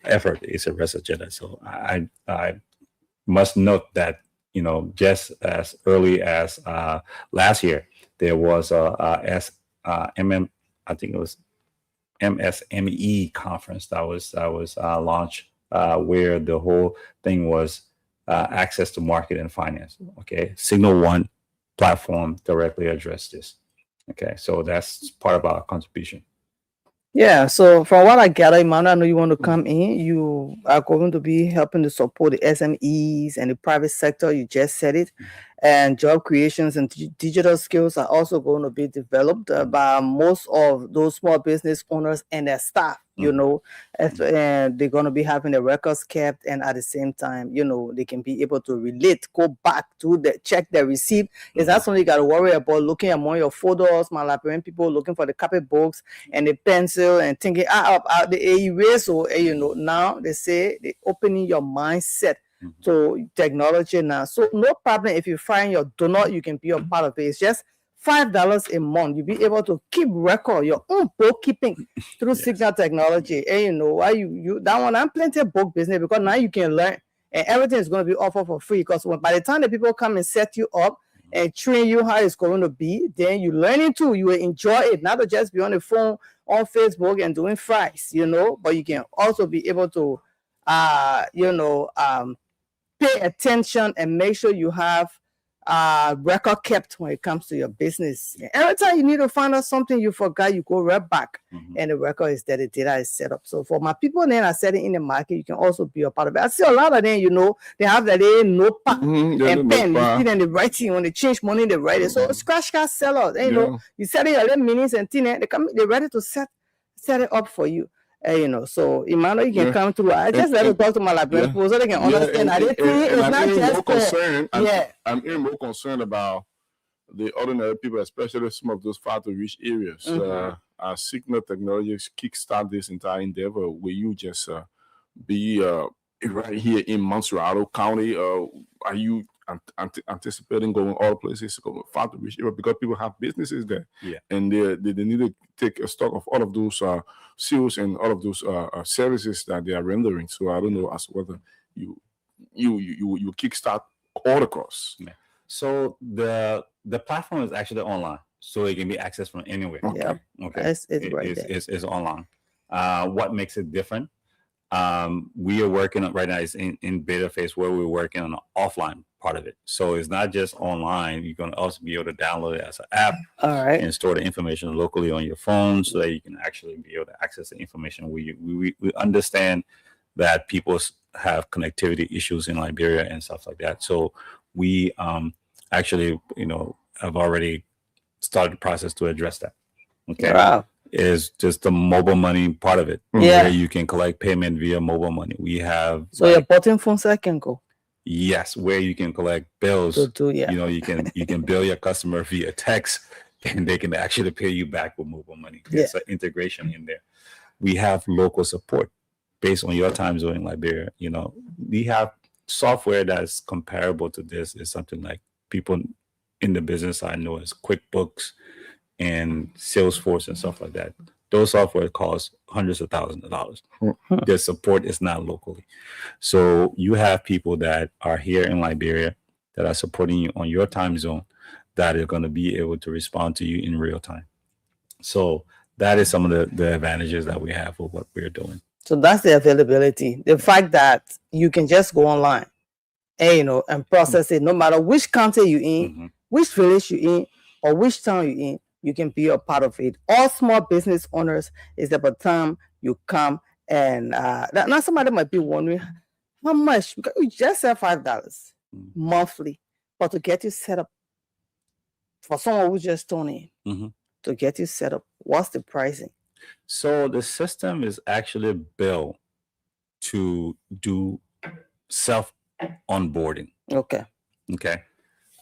effort, is arrest agenda. So I must note that, you know, just as early as last year, there was I think it was MSME conference that was launched, where the whole thing was access to market and finance. Okay, Signal One platform directly addressed this. Okay, so that's part of our contribution. Yeah, so from what I gather, Emmanuel, I know you want to come in. You are going to be helping to support the SMEs and the private sector. You just said it. And job creations and digital skills are also going to be developed by most of those small business owners and their staff, you know, and they're going to be having the records kept. And at the same time, you know, they can be able to relate, go back to check their receipt. It's not something you got to worry about looking among your folders, my librarian people looking for the copybooks and the pencil and thinking, the erase. So, you know, now they say they opening your mindset to technology now. So no problem if you find your donut, you can be a part of it. It's just $5 a month. You'll be able to keep record, your own bookkeeping through Signal technology. And you know why you that one, I'm plenty of book business, because now you can learn and everything is going to be offered for free. Because by the time the people come and set you up and train you how it's going to be, then you learn it too. You will enjoy it, not to just be on the phone on Facebook and doing fries, you know, but you can also be able to pay attention and make sure you have record kept when it comes to your business. Every time you need to find out something you forgot, you go right back and the record is there, the data is set up. So for my people then are setting in the market, you can also be a part of it. I see a lot of them, you know, they have that notepad and pen. You see them, they writing, when they change money, they write it. So scratch card sellers, you know, you set it your little minutes and things, they're ready to set it up for you. You know, so Emmanuel, you can come through. I just let to talk to my librarian so they can understand. I'm even more concerned about the ordinary people, especially some of those far to reach areas. Our Signal Technologies kickstart this entire endeavor where you just be right here in Montserrat County. Are you anticipating going all places, going far to reach area, because people have businesses there, and they need to take a stock of all of those sales and all of those services that they are rendering. So I don't know as whether you kickstart all across. So the platform is actually online, so it can be accessed from anywhere. Okay. It's online. What makes it different? We are working on right now is in beta phase, where we're working on an offline part of it. So it's not just online. You're going to also be able to download it as an app, and store the information locally on your phone, so that you can actually be able to access the information. We understand that people have connectivity issues in Liberia and stuff like that. So we actually, you know, have already started the process to address that. Okay. Wow. Is just the mobile money part of it, where you can collect payment via mobile money. We have your button phone can go. Yes, where you can collect bills. You know, you can bill your customer via text, and they can actually pay you back with mobile money. There's an integration in there. We have local support based on your time zone in Liberia. You know, we have software that's comparable to this. Is something like people in the business I know as QuickBooks and Salesforce and stuff like that. Those software cost hundreds of thousands of dollars. Their support is not locally. So you have people that are here in Liberia that are supporting you on your time zone, that are going to be able to respond to you in real time. So that is some of the advantages that we have for what we're doing. So that's the availability. The fact that you can just go online and, you know, and process it, no matter which county you're in, which village you're in, or which town you're in, you can be a part of it. All small business owners, is about time you come And now somebody might be wondering how much, because we just sell $5 monthly, but to get you set up for someone who just tuned in, to get you set up, what's the pricing? So the system is actually built to do self onboarding. Okay.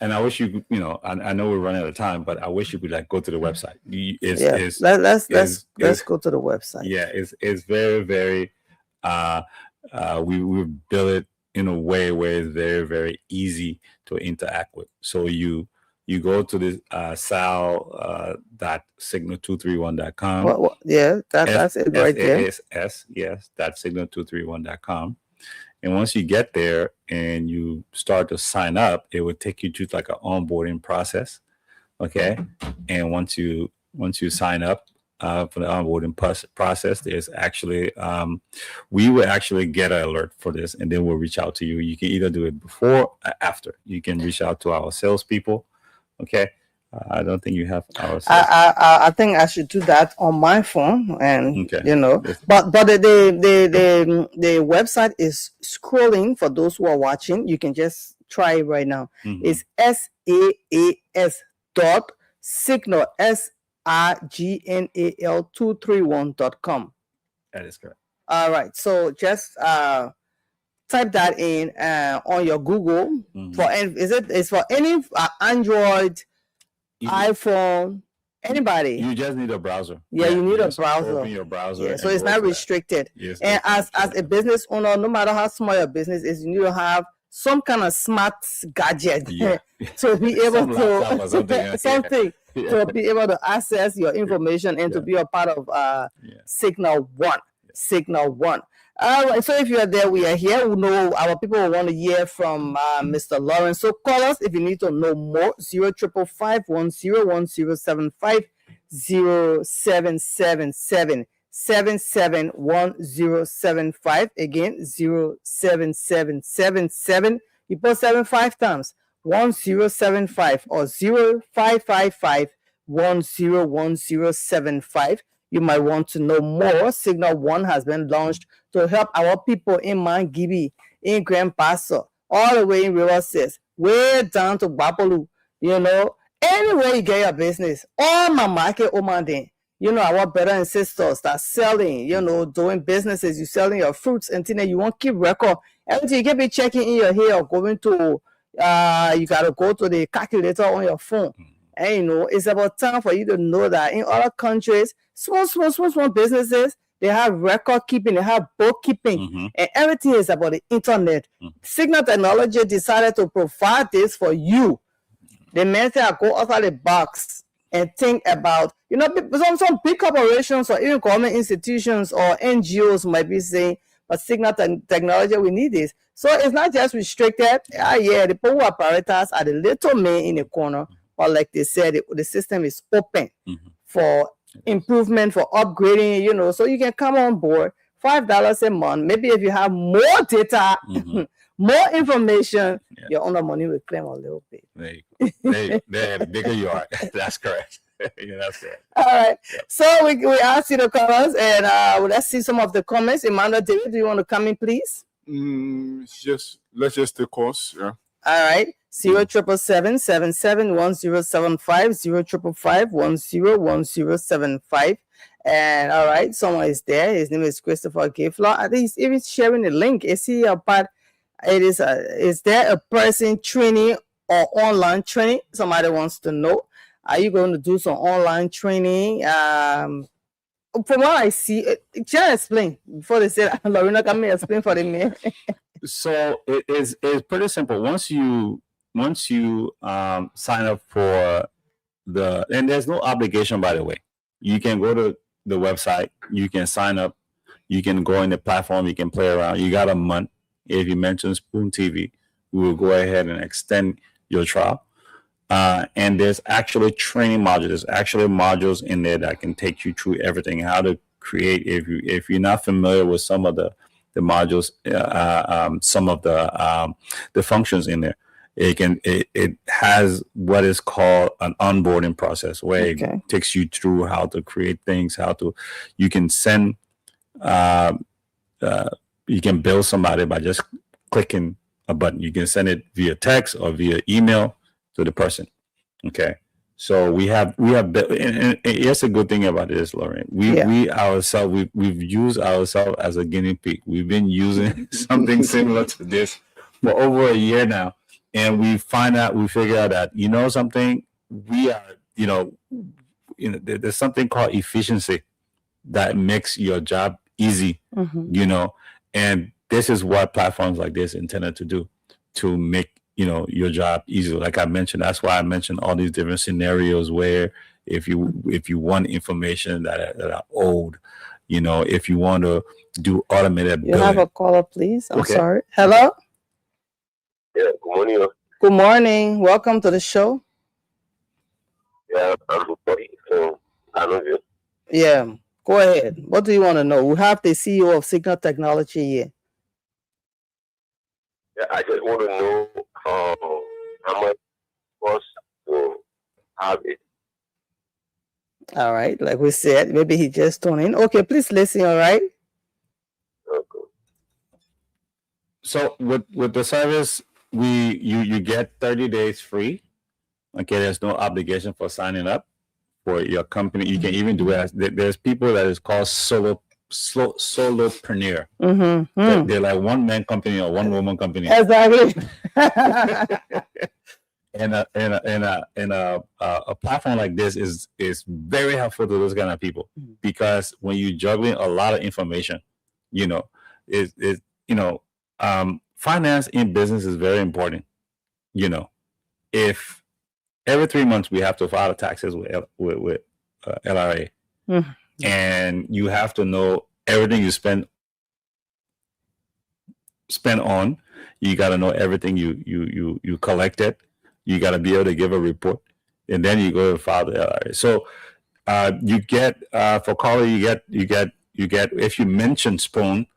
And I wish you could, I know we're running out of time, but I wish you could like go to the website. Let's go to the website. Yeah, it's very, very we built it in a way where it's very, very easy to interact with. So you go to this sal.signal231.com. That's it right there. Signal231.com. And once you get there and you start to sign up, it will take you to like an onboarding process. Okay. And once you sign up for the onboarding process, there's actually, we will actually get an alert for this, and then we'll reach out to you. You can either do it before or after. You can reach out to our salespeople. Okay. I don't think you have our. I think I should do that on my phone, and but the website is scrolling for those who are watching. You can just try it right now. It's SAAS.signal SIGNAL231.com. That is correct. All right, so just type that in on your Google. It's for any Android, iPhone, anybody. You just need a browser. Yeah, you need a browser. Open your browser. Yeah, so it's not restricted. Yes, and as a business owner, no matter how small your business is, you need to have some kind of smart gadget to be able to be able to access your information and to be a part of Signal One. Signal One. All right, so if you are there, we are here. We know our people will want to hear from Mr. Lawrence. So call us if you need to know more. 0555-101075 0777 771075. Again, 0777. You put 75 times 1075 or 0555 101075. You might want to know more. Signal One has been launched to help our people in Mangibi, in Grand Paso, all the way in River Six, way down to Bapolu. Anywhere you get your business, all my market, our brothers and sisters that selling, doing businesses, you selling your fruits and things, you won't keep record. Everything you can be checking in your hair or going to, you got to go to the calculator on your phone. And it's about time for you to know that in other countries, small businesses, they have record keeping, they have bookkeeping, and everything is about the internet. Signal Technology decided to provide this for you. They meant to go outside the box and think about, some big corporations or even government institutions or NGOs might be saying, but Signal Technology, we need this. So it's not just restricted. The people who are prioritized are the little man in the corner. But like they said, the system is open for improvement, for upgrading, so you can come on board. $5 a month. Maybe if you have more data, more information, your own money will claim a little bit. There you go. The bigger you are. That's correct. That's it. All right. So we asked you the comments, and let's see some of the comments. Emmanuel, David, do you want to come in, please? Let's just take course. Yeah. All right. 0777-1075 101075. And all right, someone is there. His name is Christopher Gayflaw. I think he's even sharing the link. Is he a part? Is there a person training or online training? Somebody wants to know. Are you going to do some online training? From what I see, just explain before they say Lorena, come here, explain for the man. So it's pretty simple. Once you sign up for and there's no obligation, by the way. You can go to the website, you can sign up, you can go in the platform, you can play around. You got a month. If you mention Spoon TV, we will go ahead and extend your trial. And there's actually training modules. There's actually modules in there that can take you through everything, how to create. If you're not familiar with some of the modules, some of the functions in there, it has what is called an onboarding process where it takes you through how to create things, you can send you can bill somebody by just clicking a button. You can send it via text or via email to the person. Okay. So we have, and here's a good thing about this, Lauren. We ourselves, we've used ourselves as a guinea pig. We've been using something similar to this for over a year now. And we figure out that, something, we are, there's something called efficiency that makes your job easy, and this is what platforms like this intended to do, to make your job easier. Like I mentioned, that's why I mentioned all these different scenarios where if you want information that are old, if you want to do automated billing. Have a caller, please. I'm sorry. Hello. Yeah. Good morning. Good morning. Welcome to the show. Yeah, I'm sorry. So I know you. Yeah. Go ahead. What do you want to know? We have the CEO of Signal Technology here. Yeah, I just want to know how much it costs to have it. All right. Like we said, maybe he just tuned in. Okay, please listen. All right. Okay. So with the service, you get 30 days free. Okay, there's no obligation for signing up for your company. You can even do it. There's people that is called solopreneur. They're like one man company or one woman company. Exactly. and a platform like this is very helpful to those kind of people, because when you're juggling a lot of information, finance in business is very important. If every 3 months we have to file the taxes with LRA, and you have to know everything you spend on. You got to know everything you collected. You got to be able to give a report, and then you go to file the LRA. So you get for caller, you get if you mention Spoon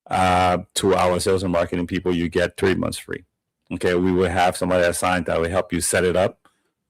to our sales and marketing people, you get 3 months free. Okay, we will have somebody assigned that will help you set it up.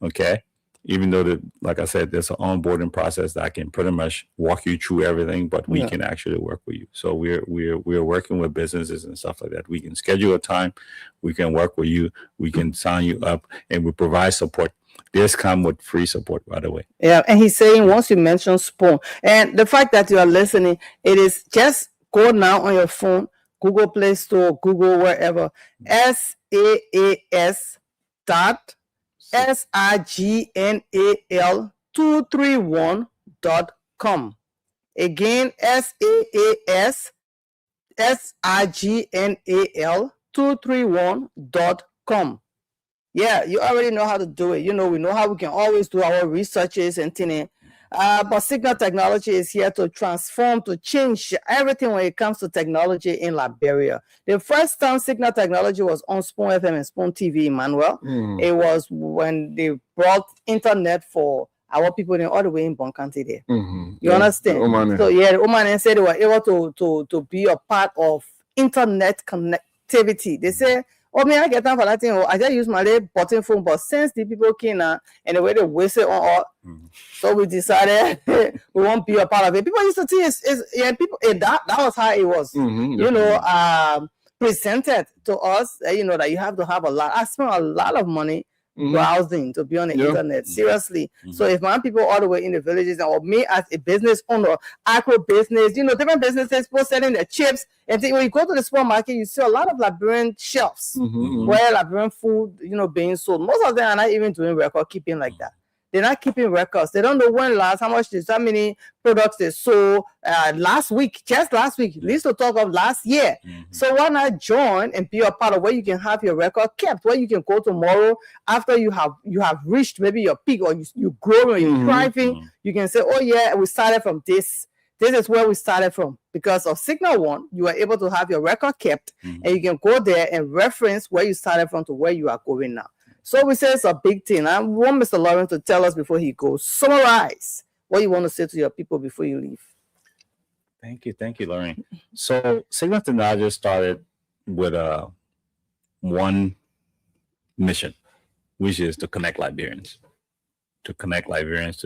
Okay, even though like I said, there's an onboarding process that can pretty much walk you through everything, but we can actually work with you. So we're working with businesses and stuff like that. We can schedule a time, we can work with you, we can sign you up, and we provide support. This come with free support, by the way. Yeah, and he's saying once you mention Spoon, and the fact that you are listening, it is just go now on your phone, Google Play Store, Google wherever, SAAS.signal231.com. Again, SAAS.signal231.com. Yeah, you already know how to do it. We know how we can always do our researches and things. But Signal Technology is here to transform, to change everything when it comes to technology in Liberia. The first time Signal Technology was on Spoon FM and Spoon TV, Emmanuel, it was when they brought internet for our people all the way in Bonkanti there. You understand? So the Oman said they were able to be a part of internet connectivity. They say, I get time for that thing. I just use my little button phone, but since the people came and the way they waste it on all, so we decided we won't be a part of it. People used to think that was how it was, presented to us. That you have to have a lot. I spent a lot of money browsing to be on the internet. Seriously. So if my people all the way in the villages, or me as a business owner, agro business, different businesses, people selling their chips. And when you go to the supermarket, you see a lot of Liberian shelves where Liberian food, being sold. Most of them are not even doing record keeping like that. They're not keeping records. They don't know how many products they sold just last week. Least to talk of last year. So why not join and be a part of where you can have your record kept, where you can go tomorrow after you have reached maybe your peak, or you grow and you're thriving. You can say, oh yeah, we started from this. This is where we started from. Because of Signal One, you are able to have your record kept, and you can go there and reference where you started from to where you are going now. So we say it's a big thing. I want Mr. Lawrence to tell us before he goes, summarize what you want to say to your people before you leave. Thank you, Lauren. So Signal Technology started with one mission, which is to connect Liberians to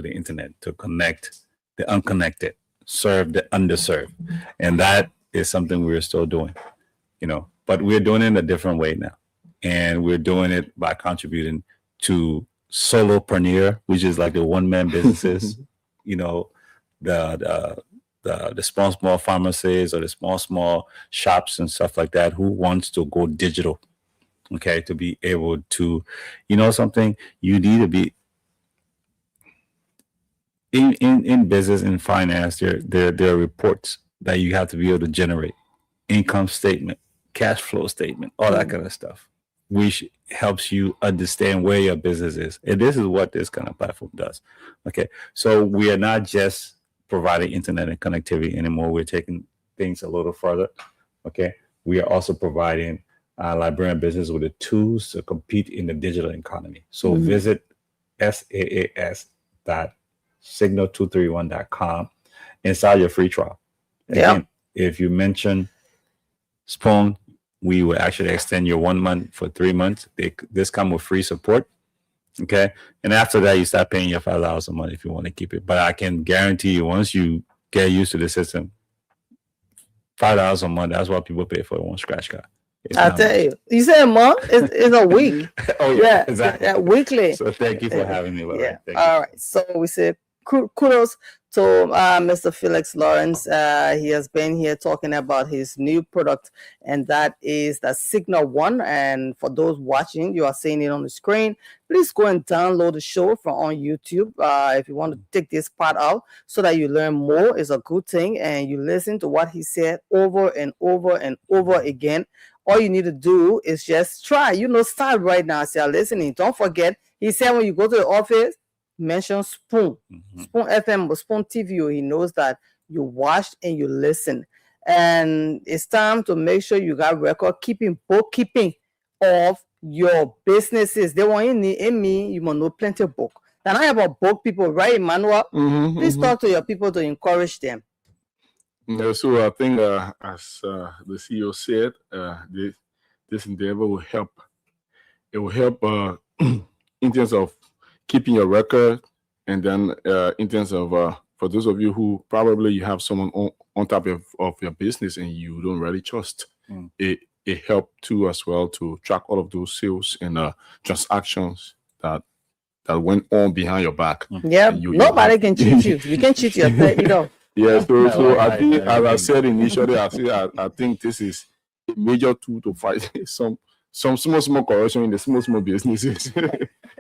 the internet, to connect the unconnected, serve the underserved. And that is something we're still doing, but we're doing it in a different way now. And we're doing it by contributing to solopreneur, which is like the one-man businesses, the small pharmacies or the small shops and stuff like that who wants to go digital. Okay, to be able to, something, you need to be in business, in finance. There are reports that you have to be able to generate, income statement, cash flow statement, all that kind of stuff, which helps you understand where your business is. And this is what this kind of platform does. Okay, so we are not just providing internet and connectivity anymore. We're taking things a little further. Okay, we are also providing Liberian business with the tools to compete in the digital economy. So visit saas.signal231.com and start your free trial. Again, if you mention Spoon, we will actually extend your 1 month for 3 months. This come with free support. Okay. And after that, you start paying your $5 a month if you want to keep it. But I can guarantee you, once you get used to the system, $5 a month, that's what people pay for one scratch card. I tell you, you said a month? It's a week. Oh, yeah, exactly. Yeah, weekly. So thank you for having me. Yeah. All right. So we say kudos to Mr. Felix Lawrence. He has been here talking about his new product, and that is the Signal One. And for those watching, you are seeing it on the screen. Please go and download the show from on YouTube if you want to take this part out so that you learn more. It's a good thing, and you listen to what he said over and over and over again. All you need to do is just try. Start right now as you're listening. Don't forget, he said when you go to the office, mention Spoon, Spoon FM or Spoon TV. He knows that you watched and you listen. And it's time to make sure you got record keeping, bookkeeping of your businesses. They want in me, you must know plenty of book. And I have a book people, right, Emmanuel? Please talk to your people to encourage them. Yeah, so I think, as the CEO said, this endeavor will help. It will help in terms of keeping your record, and then in terms of for those of you who probably you have someone on top of your business and you don't really trust, it helped too as well to track all of those sales and transactions that went on behind your back. Yeah, nobody can cheat you. You can cheat yourself, Yeah, so I think, as I said initially, I think this is a major tool to fight some small corruption in the small businesses.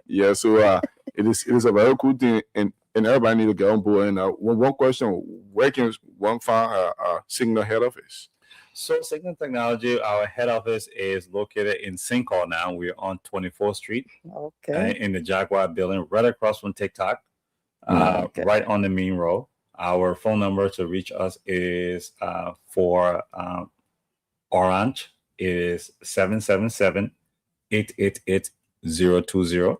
Yeah, so it is a very cool thing, and everybody need to get on board. And one question: where can one find our Signal head office? So Signal Technology, our head office is located in St. Paul now. We're on 24th Street, in the Jaguar building, right across from TikTok, right on the main road. Our phone number to reach us is for Orange is 777-888-020.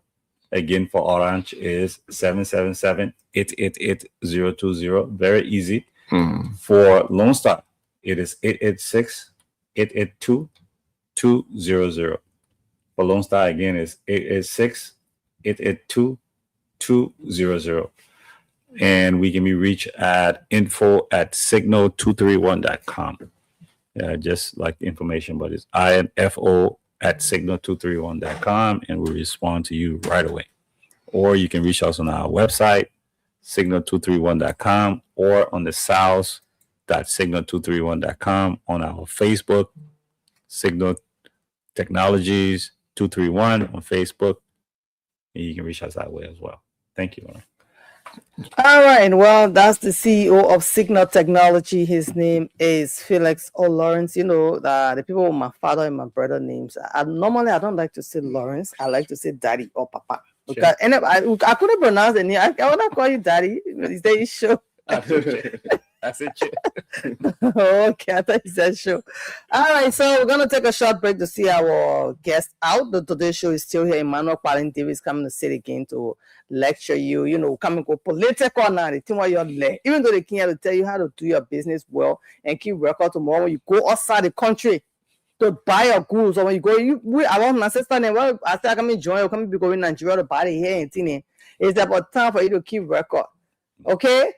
Again, for Orange is 777-888-020. Very easy. For Lone Star, it is 886-882-200. For Lone Star, again, is 886-882-200. And we can be reached at info@signal231.com. Just like information, but it's info@signal231.com, and we'll respond to you right away. Or you can reach us on our website, signal231.com, or on the south.signal231.com, on our Facebook, Signal Technologies 231 on Facebook, and you can reach us that way as well. Thank you. All right. Well, that's the CEO of Signal Technology. His name is Felix Lawrence. The people with my father and my brother names. Normally, I don't like to say Lawrence. I like to say Daddy or Papa. Because I couldn't pronounce the name. I want to call you Daddy. Is that your show? That's it. Okay, I thought you said show. All right, so we're going to take a short break to see our guest out. The Today Show is still here. Emmanuel Palin TV is coming to sit again to lecture you, coming go political now. The thing why you're there. Even though they can't tell you how to do your business well and keep record tomorrow when you go outside the country to buy your goods, or when you go, I want my sister and I say I come join you, come be going to Nigeria to buy the hair and thing. It's about time for you to keep record. Okay?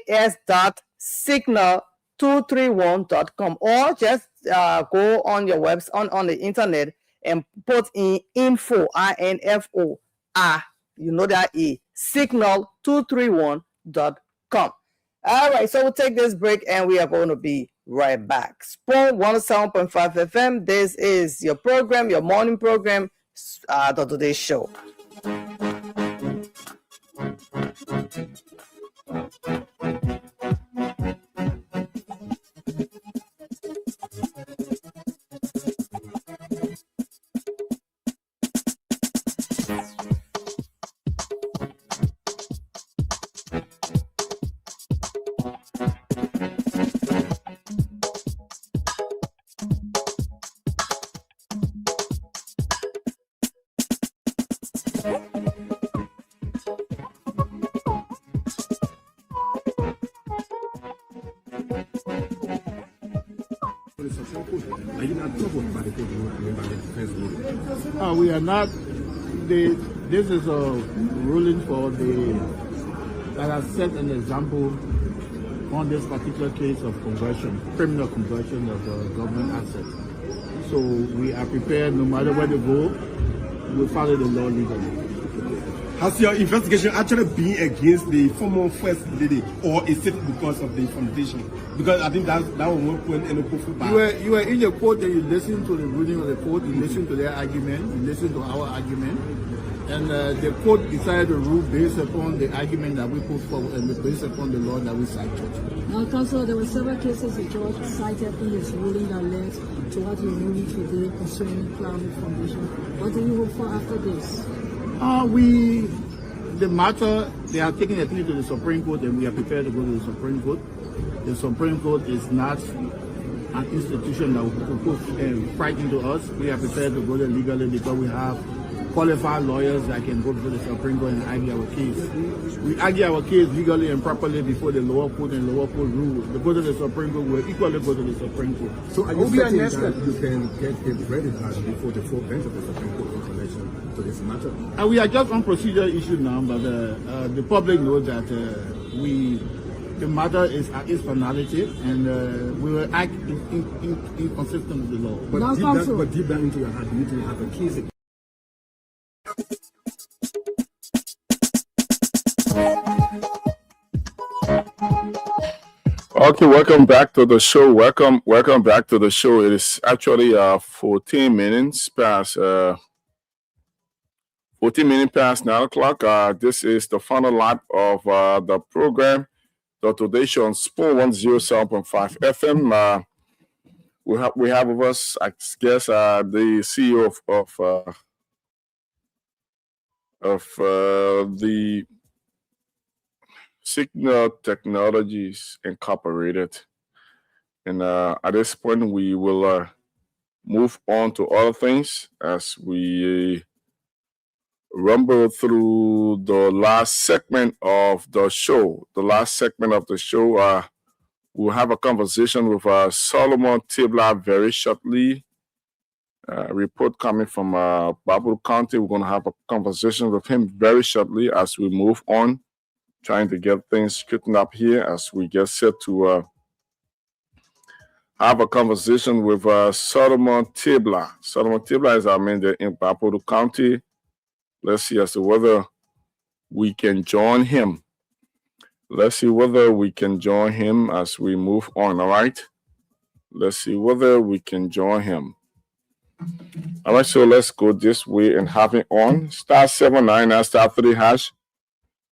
SAAS.signal signal231.com, or just go on your website on the internet and put in info, info, you know that signal231.com. All right, so we'll take this break and we are going to be right back. Spoon 107.5 FM. This is your program, your morning program, the Today Show. Are you not troubled by the court ruling, by the defense ruling? We are not. This is a ruling for that has set an example on this particular case of conversion, criminal conversion of government assets. So we are prepared, no matter where they go, we'll follow the law legally. Has your investigation actually been against the former first lady, or is it because of the foundation? Because I think that was one point in the back. You were in the court and you listened to the ruling of the court, you listened to their argument, you listened to our argument, and the court decided to rule based upon the argument that we put forward and based upon the law that we cited. Now, Counsel, there were several cases the judge cited in his ruling that led to what you're ruling today concerning Climate Foundation. What do you hope for after this? The matter, they are taking the plea to the Supreme Court and we are prepared to go to the Supreme Court. The Supreme Court is not an institution that will put frightened to us. We are prepared to go there legally because we have qualified lawyers that can go to the Supreme Court and argue our case. We argue our case legally and properly before the lower court and lower court rule. To go to the Supreme Court, we'll equally go to the Supreme Court. So are you certain that you can get a verdict before the full bench of the Supreme Court in relation to this matter? We are just on procedural issue now, but the public knows that the matter is at its finality, and we will act in consistent with the law. But deep down into your heart, you need to have a case. Okay, welcome back to the show. Welcome back to the show. It is actually 14 minutes past 9 o'clock. This is the final lap of the program, the Today Show on Spoon 107.5 FM. We have with us, I guess, the CEO of the Signal Technologies Incorporated. And at this point, we will move on to other things as we rumble through the last segment of the show. The last segment of the show, we'll have a conversation with Solomon Tibla very shortly. Report coming from Barbados County. We're going to have a conversation with him very shortly as we move on, trying to get things straightened up here as we get set to have a conversation with Solomon Tibla. Solomon Tibla is our manager in Barbados County. Let's see as to whether we can join him. Let's see whether we can join him as we move on, all right? Let's see whether we can join him. All right, so let's go this way and have it on. *799 *3#.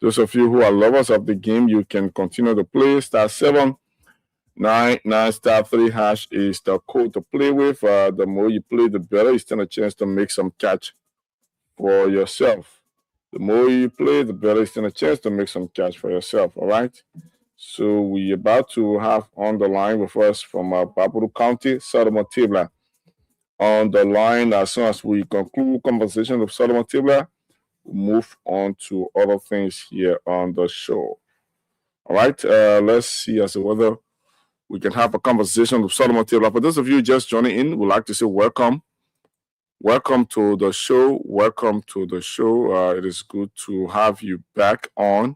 Those of you who are lovers of the game, you can continue to play. *799 *3# is the code to play with. The more you play, the better. You stand a chance to make some catch for yourself. The more you play, the better you stand a chance to make some cash for yourself. All right. So we're about to have on the line with us from Barbados County, Solomon Tibla. On the line, as soon as we conclude conversation with Solomon Tibla, we'll move on to other things here on the show. All right. Let's see as to whether we can have a conversation with Solomon Tibla. For those of you just joining in, we'd like to say welcome. Welcome to the show. Welcome to the show. It is good to have you back on.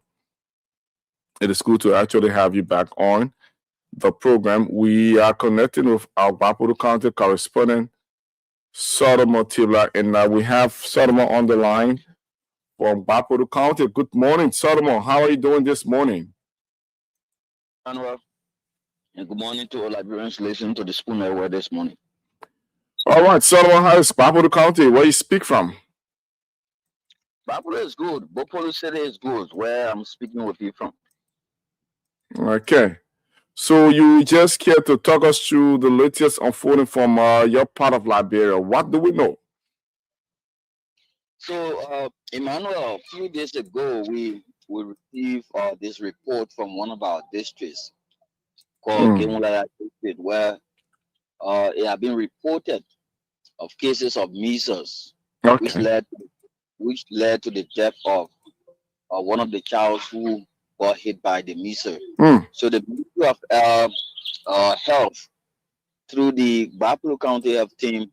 It is good to actually have you back on. the program. We are connecting with our Bapuru County correspondent, Solomon Tibla, and we have Solomon on the line from Bapuru County. Good morning, Solomon. How are you doing this morning? Manuel, and good morning to all Liberians listening to the Spoon Network this morning. All right, Solomon, how is Bapuru County? Where you speak from? Bapuru is good. Bopolu City is good, where I'm speaking with you from. Okay. So you just care to talk us through the latest unfolding from your part of Liberia. What do we know? So, Emmanuel, a few days ago, we received this report from one of our districts called Gemulaya District, where it had been reported of cases of measles, which led to the death of one of the child who got hit by the measles. So the Ministry of Health, through the Bapuru County Health Team,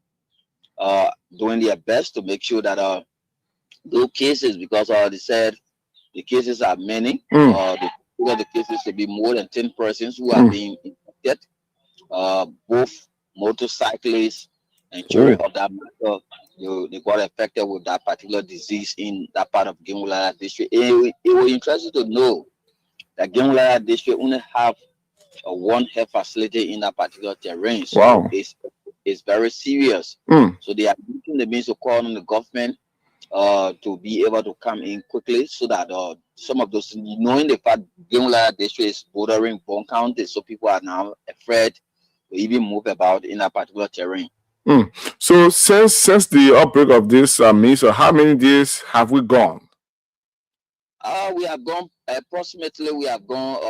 doing their best to make sure that those cases, because they said the cases are many, the cases to be more than 10 persons who are being infected, both motorcyclists and children of that matter, they got affected with that particular disease in that part of Gemulaya district. It was interesting to know that Gemulaya district only have one health facility in that particular terrain. So it's very serious. So they are using the means to call on the government to be able to come in quickly, so that some of those, knowing the fact Gemulaya district is bordering Bon County, so people are now afraid to even move about in that particular terrain. So since the outbreak of this measles, how many days have we gone? We have gone approximately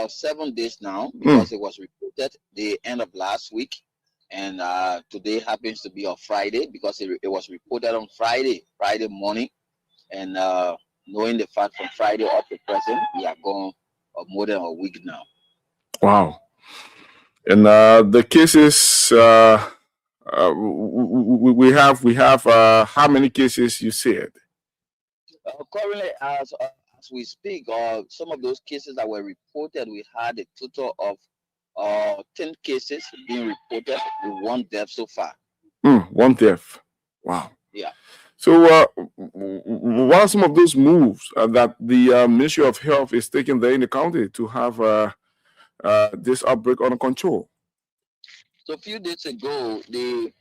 7 days now, because it was reported the end of last week, and today happens to be on Friday, because it was reported on Friday morning, and knowing the fact from Friday up to present, we are gone more than a week now. Wow. And the cases we have how many cases you said? Currently, as we speak, some of those cases that were reported, we had a total of 10 cases being reported with one death so far. One death. Wow. Yeah. So what are some of those moves that the Ministry of Health is taking there in the county to have this outbreak under control? So a few days ago, the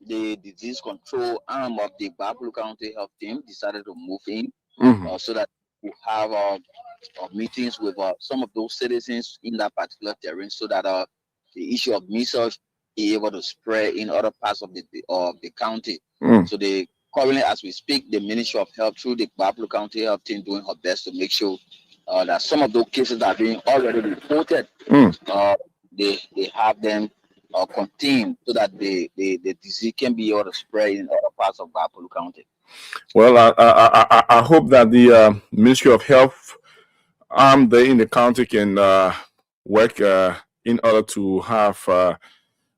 disease control arm of the Bapuru County Health Team decided to move in, so that we have meetings with some of those citizens in that particular terrain, so that the issue of measles is able to spread in other parts of the county. So currently, as we speak, the Ministry of Health, through the Bapuru County Health Team, doing her best to make sure that some of those cases that are being already reported, they have them contained, so that the disease can be able to spread in other parts of Bapuru County. Well, I hope that the Ministry of Health there in the county can work in order to have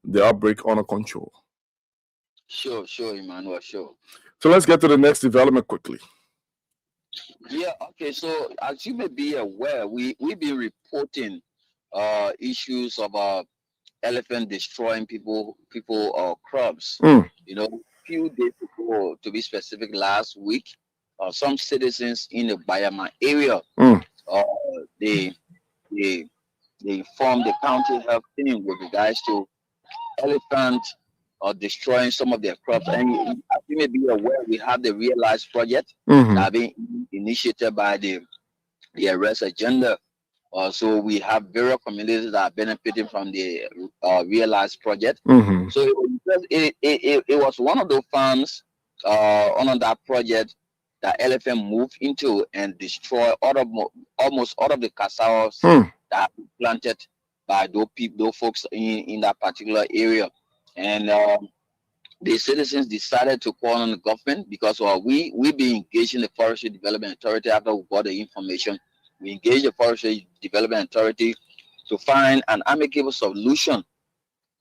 the outbreak under control. Sure, Emmanuel, sure. So let's get to the next development quickly. Yeah, okay. So as you may be aware, we've been reporting issues of elephant destroying people crops. You know, a few days ago, to be specific, last week, some citizens in the Bayama area, they informed the county health team with regards to elephant destroying some of their crops. And as you may be aware, we have the Realize project that have been initiated by the Arrest Agenda. So we have various communities that are benefiting from the Realize project. So it was one of those farms on that project that elephant moved into and destroyed almost all of the cassavas that were planted by those folks in that particular area. And the citizens decided to call on the government, because we be engaging the Forestry Development Authority after we got the information. We engaged the Forestry Development Authority to find an amicable solution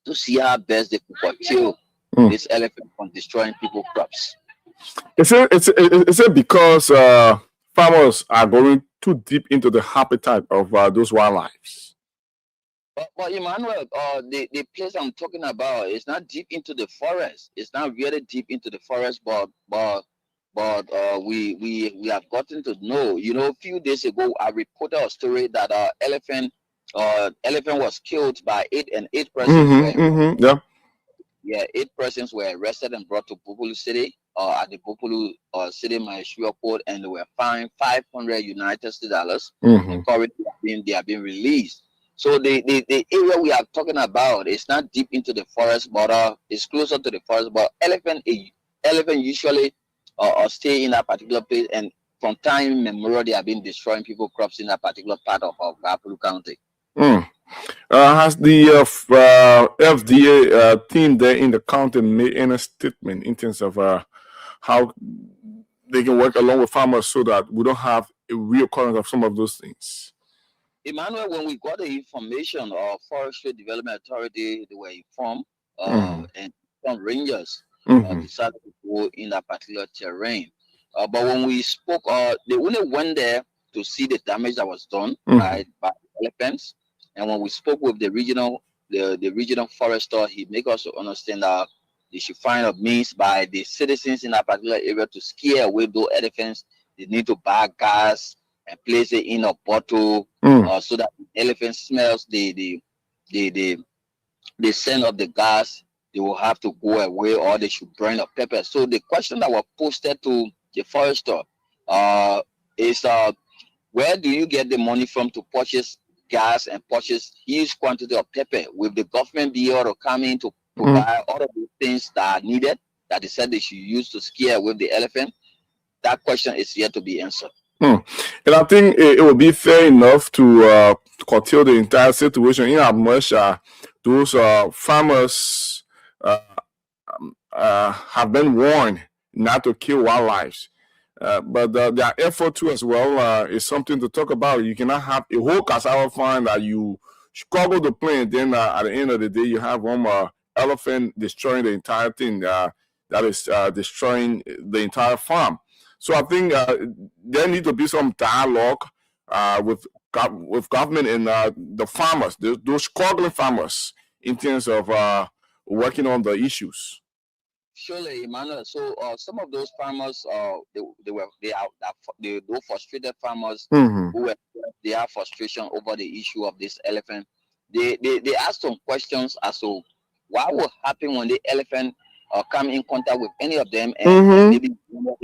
to see how best they could curtail this elephant from destroying people's crops. Is it because farmers are going too deep into the habitat of those wildlife? But Emmanuel, the place I'm talking about is not deep into the forest. It's not really deep into the forest, but we have gotten to know. You know, a few days ago, I reported a story that elephant was killed by eight persons Yeah. Yeah, 8 persons were arrested and brought to Bupulu City, at the Bupulu City Ministerial Court, and they were fined $500 and currently they have been released. So the area we are talking about is not deep into the forest, but it's closer to the forest. But elephant usually stay in that particular place, and from time immemorial they have been destroying people crops in that particular part of Bupulu County. Has the FDA team there in the county made any statement in terms of how they can work along with farmers so that we don't have a reoccurrence of some of those things? Emmanuel, when we got the information of Forestry Development Authority, they were informed, and some rangers decided to go in that particular terrain. But when we spoke, they only went there to see the damage that was done by elephants. And when we spoke with the regional forester, he made us understand that they should find a means by the citizens in that particular area to scare away those elephants. They need to buy gas and place it in a bottle, so that the elephant smells the scent of the gas. They will have to go away, or they should burn a pepper. So the question that was posted to the forester is, where do you get the money from to purchase gas and purchase huge quantity of pepper? Will the government be able to come in to provide all of the things that are needed that they said they should use to scare away the elephant? That question is yet to be answered. And I think it would be fair enough to curtail the entire situation in as much those farmers have been warned not to kill wildlife. But their effort too as well is something to talk about. You cannot have a whole cassava farm that you struggle to plant, then at the end of the day you have one elephant destroying the entire thing that is destroying the entire farm. So I think there need to be some dialogue with government and the farmers, those struggling farmers, in terms of working on the issues. Surely, Emmanuel. So some of those farmers, those frustrated farmers who they have frustration over the issue of this elephant. They asked some questions as to what will happen when the elephant come in contact with any of them and maybe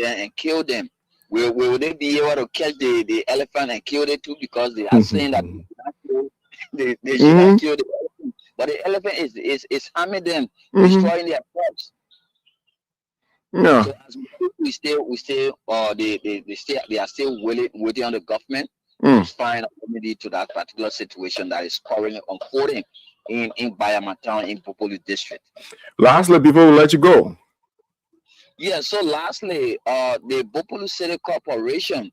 and kill them. Will they be able to catch the elephant and kill it too? Because they are saying that they should not kill the elephant, but the elephant is harming them, destroying their crops. Yeah. So as we are still waiting on the government to find a remedy to that particular situation that is currently unfolding in Bayama Town in Bupulu district. Lastly, before we let you go. Yeah, so lastly, the Bupulu City Corporation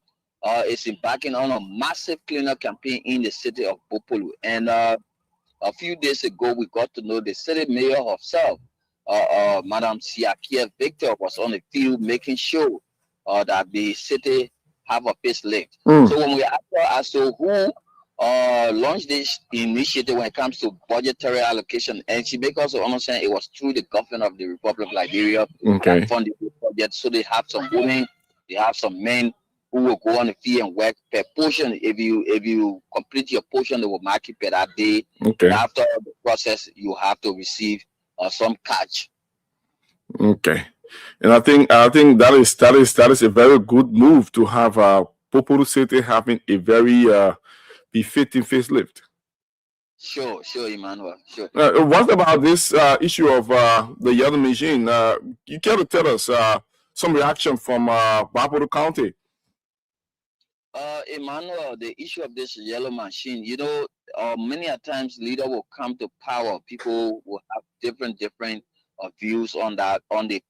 is embarking on a massive cleanup campaign in the city of Bupulu. And a few days ago, we got to know the city mayor herself, Madam Siakia Victor, was on the field making sure that the city have a facelift. So when we asked her as to who launched this initiative when it comes to budgetary allocation, and she made us understand it was through the government of the Republic of Liberia that funded the project. So they have some women, they have some men who will go on the field and work per portion. If you complete your portion, they will mark it per that day. And after the process, you have to receive some catch. Okay, and I think that is a very good move to have Bupulu City having a very befitting facelift. Sure, Emmanuel. Sure. What about this issue of the yellow machine? You care to tell us some reaction from Bupulu County? Emmanuel, the issue of this yellow machine, many a times leader will come to power. People will have different views on the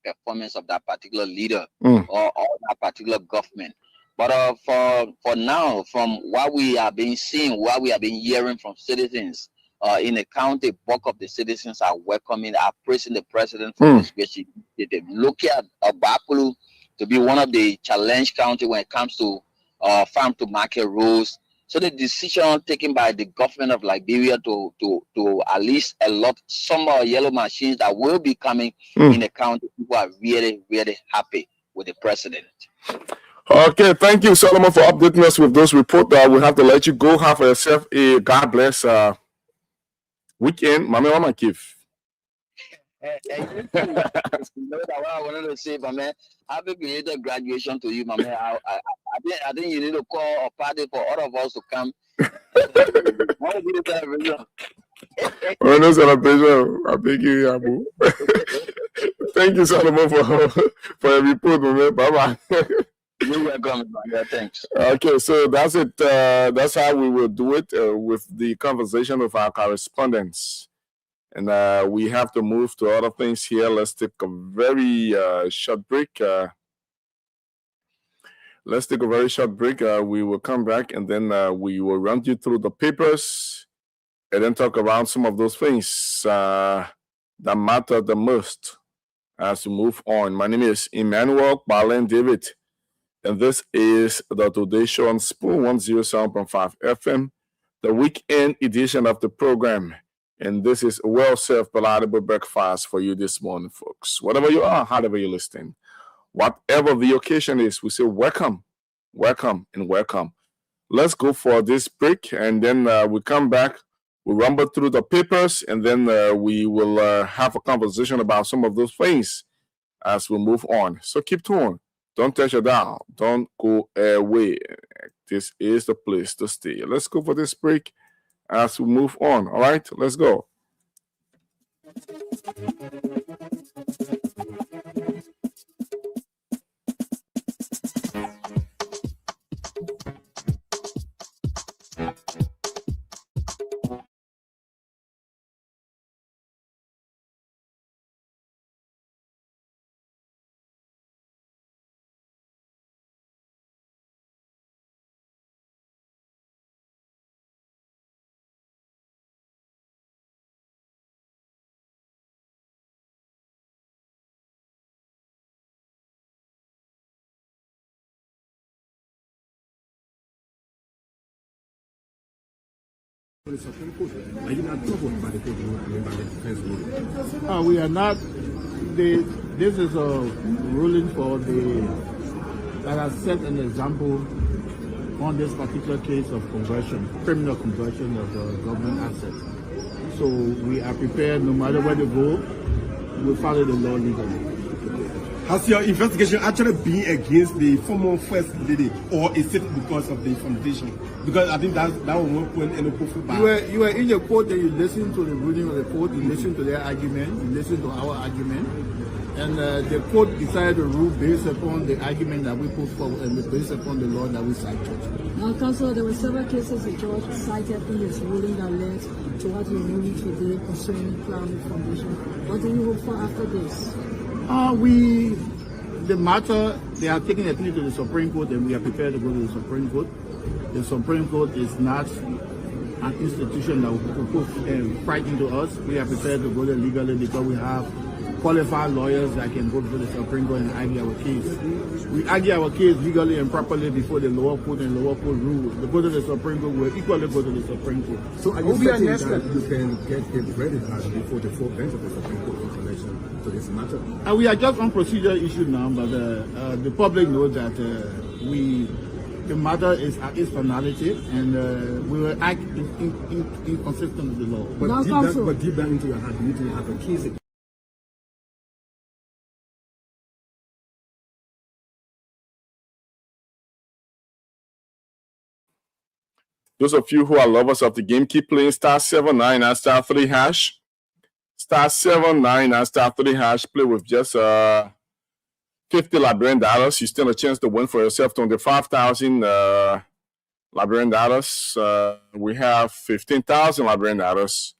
performance of that particular leader or that particular government. But for now, from what we have been seeing, what we have been hearing from citizens in the county, bulk of the citizens are welcoming, are praising the president for this great initiative. Look at Bupulu to be one of the challenge county when it comes to farm to market rules. So the decision taken by the government of Liberia to at least allot some yellow machines that will be coming in the county, people are really, really happy with the president. Okay, thank you, Solomon, for updating us with those reports. We'll have to let you go. Have for yourself a God bless weekend. Mama, Mama, Kif. You know that what I wanted to say, my man. Happy belated graduation to you, my man. I think you need to call a party for all of us to come. What a beautiful celebration. Oh, no celebration. I beg you, Abu. Thank you, Solomon, for your report, my man. Bye-bye. You're welcome, my man. Thanks. Okay, so that's it. That's how we will do it with the conversation with our correspondents. And we have to move to other things here. Let's take a very short break. We will come back and then we will run you through the papers and then talk about some of those things that matter the most as we move on. My name is Emmanuel Balen David, and this is the Today Show on Spoon 107.5 FM, the weekend edition of the program. And this is a well-served, palatable breakfast for you this morning, folks. Whatever you are, however you're listening, whatever the occasion is, we say welcome, welcome, and welcome. Let's go for this break, and then we come back. We rumble through the papers, and then we will have a conversation about some of those things as we move on. So keep tuned. Don't touch it down. Don't go away. This is the place to stay. Let's go for this break as we move on. All right, let's go. For the Supreme Court, are you not troubled by the court ruling, by the defense ruling? We are not. This is a ruling that has set an example on this particular case of criminal conversion of government assets. So we are prepared, no matter where they go, we follow the law legally. Has your investigation actually been against the former first lady, or is it because of the foundation? Because I think that was one point in the proof. You were in the court and you listened to the ruling of the court, you listened to their argument, you listened to our argument, and the court decided to rule based upon the argument that we put forward and based upon the law that we cited. Now, Councillor, there were several cases the judge cited in his ruling that led to what you're ruling today concerning Climate Foundation. What do you hope for after this? The matter, they are taking the appeal to the Supreme Court, and we are prepared to go to the Supreme Court. The Supreme Court is not an institution that will put frightened to us. We are prepared to go there legally because we have qualified lawyers that can go to the Supreme Court and argue our case. We argue our case legally and properly before the lower court, and lower court rules. To go to the Supreme Court, we'll equally go to the Supreme Court. So are you certain that you can get a verdict before the full bench of the Supreme Court in relation to this matter? We are just on procedure issue now, but the public knows that the matter is at its finality, and we will act in consistent with the law. But deep down into your heart, you need to have a case. Those of you who are lovers of the game, keep playing *79 and *3#. *79 and *3#. Play with just $50 Liberian dollars. You stand a chance to win for yourself 25,000 Liberian dollars. We have 15,000 Liberian dollars.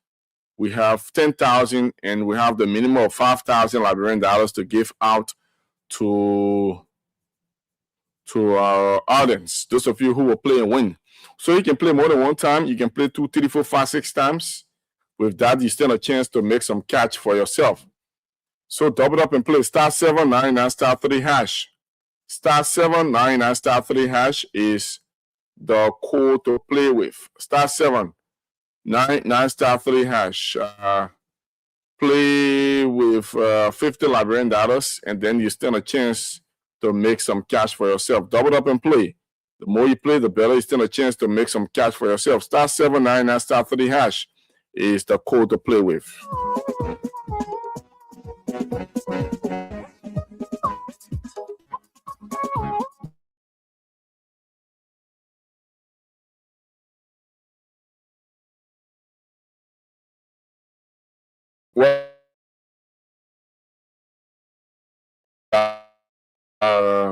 We have 10,000, and we have the minimum of 5,000 Liberian dollars to give out to our audience. Those of you who will play and win. So you can play more than one time. You can play 2, 3, 4, 5, 6 times. With that, you stand a chance to make some catch for yourself. So double up and play *79 and *3#. *79 and *3# is the code to play with. *7 9 *3 hash. Play with $50 Liberian dollars, and then you stand a chance to make some cash for yourself. Double up and play. The more you play, the better you stand a chance to make some cash for yourself. *7 9 *3 hash is the code to play with.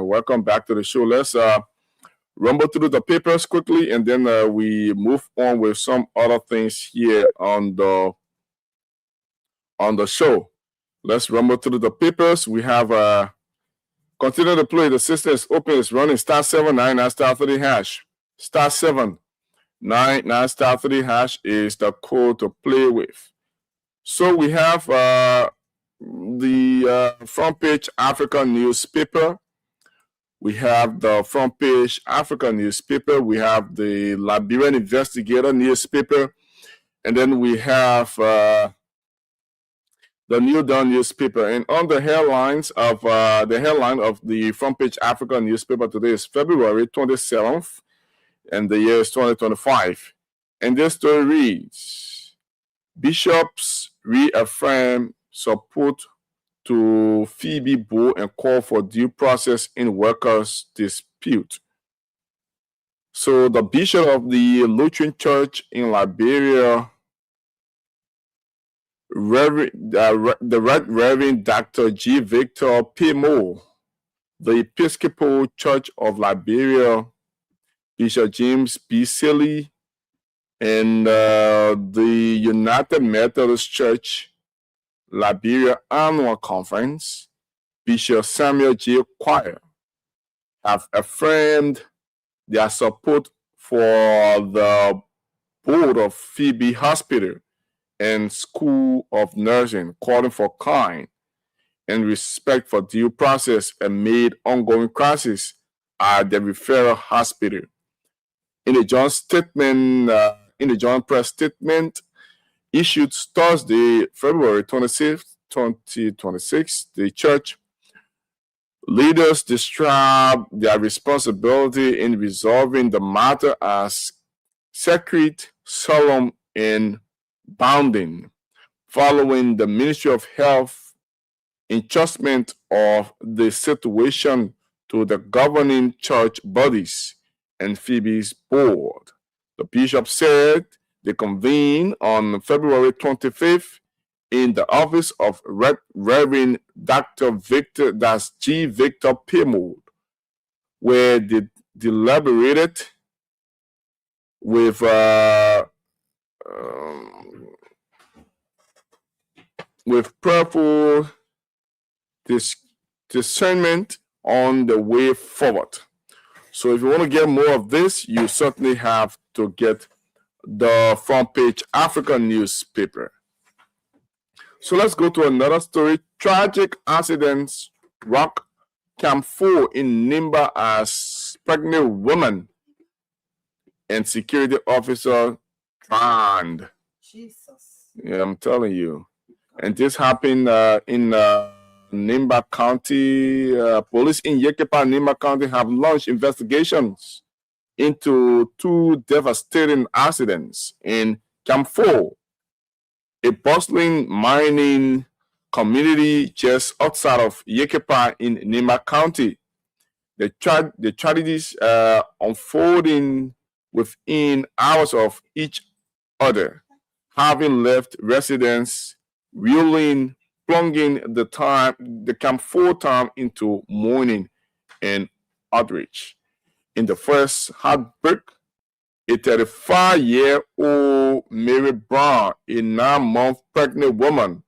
Welcome back to the show. Let's rumble through the papers quickly, and then we move on with some other things here on the show. Let's rumble through the papers. We have continue to play. The system is open. It's running. *7 9 *3 hash. *7 9 *3 hash is the code to play with. So we have the front page Africa newspaper. We have the front page Africa newspaper. We have the Liberian Investigator newspaper. And then we have the New Dawn newspaper. And on the headlines of the headline of the front page Africa newspaper today is February 27th, and the year is 2025. And this story reads, Bishops reaffirm support to Phoebe Bull and call for due process in workers' dispute. So the bishop of the Lutheran Church in Liberia, the Right Reverend Dr. G. Victor P. Moore, the Episcopal Church of Liberia, Bishop James B. Silly, and the United Methodist Church Liberia Annual Conference, Bishop Samuel J. Choir, have affirmed their support for the board of Phoebe Hospital and School of Nursing, calling for kind and respect for due process amid ongoing crisis at the referral hospital. In a joint statement, in a joint press statement issued Thursday, February 26, 2026, the church leaders described their responsibility in resolving the matter as sacred, solemn, and bounding, following the Ministry of Health entrustment of the situation to the governing church bodies and Phoebe's board. The bishop said they convened on February 25th in the office of Reverend Dr. Victor, that's G. Victor Pimmold, where they deliberated with prayerful discernment on the way forward. So if you want to get more of this, you certainly have to get the front page African newspaper. So let's go to another story. Tragic accidents rock Camp 4 in Nimba as pregnant woman and security officer drowned. Jesus. Yeah, I'm telling you. And this happened in Nimba County. Police in Yekepa, Nimba County have launched investigations into two devastating accidents in Camp 4, a bustling mining community just outside of Yekepa in Nimba County. The tragedies unfolding within hours of each other, having left residents reeling, plunging the Camp 4 town into mourning and outrage. In the first heartbreak, a 35-year-old Mary Brown, a 9-month pregnant woman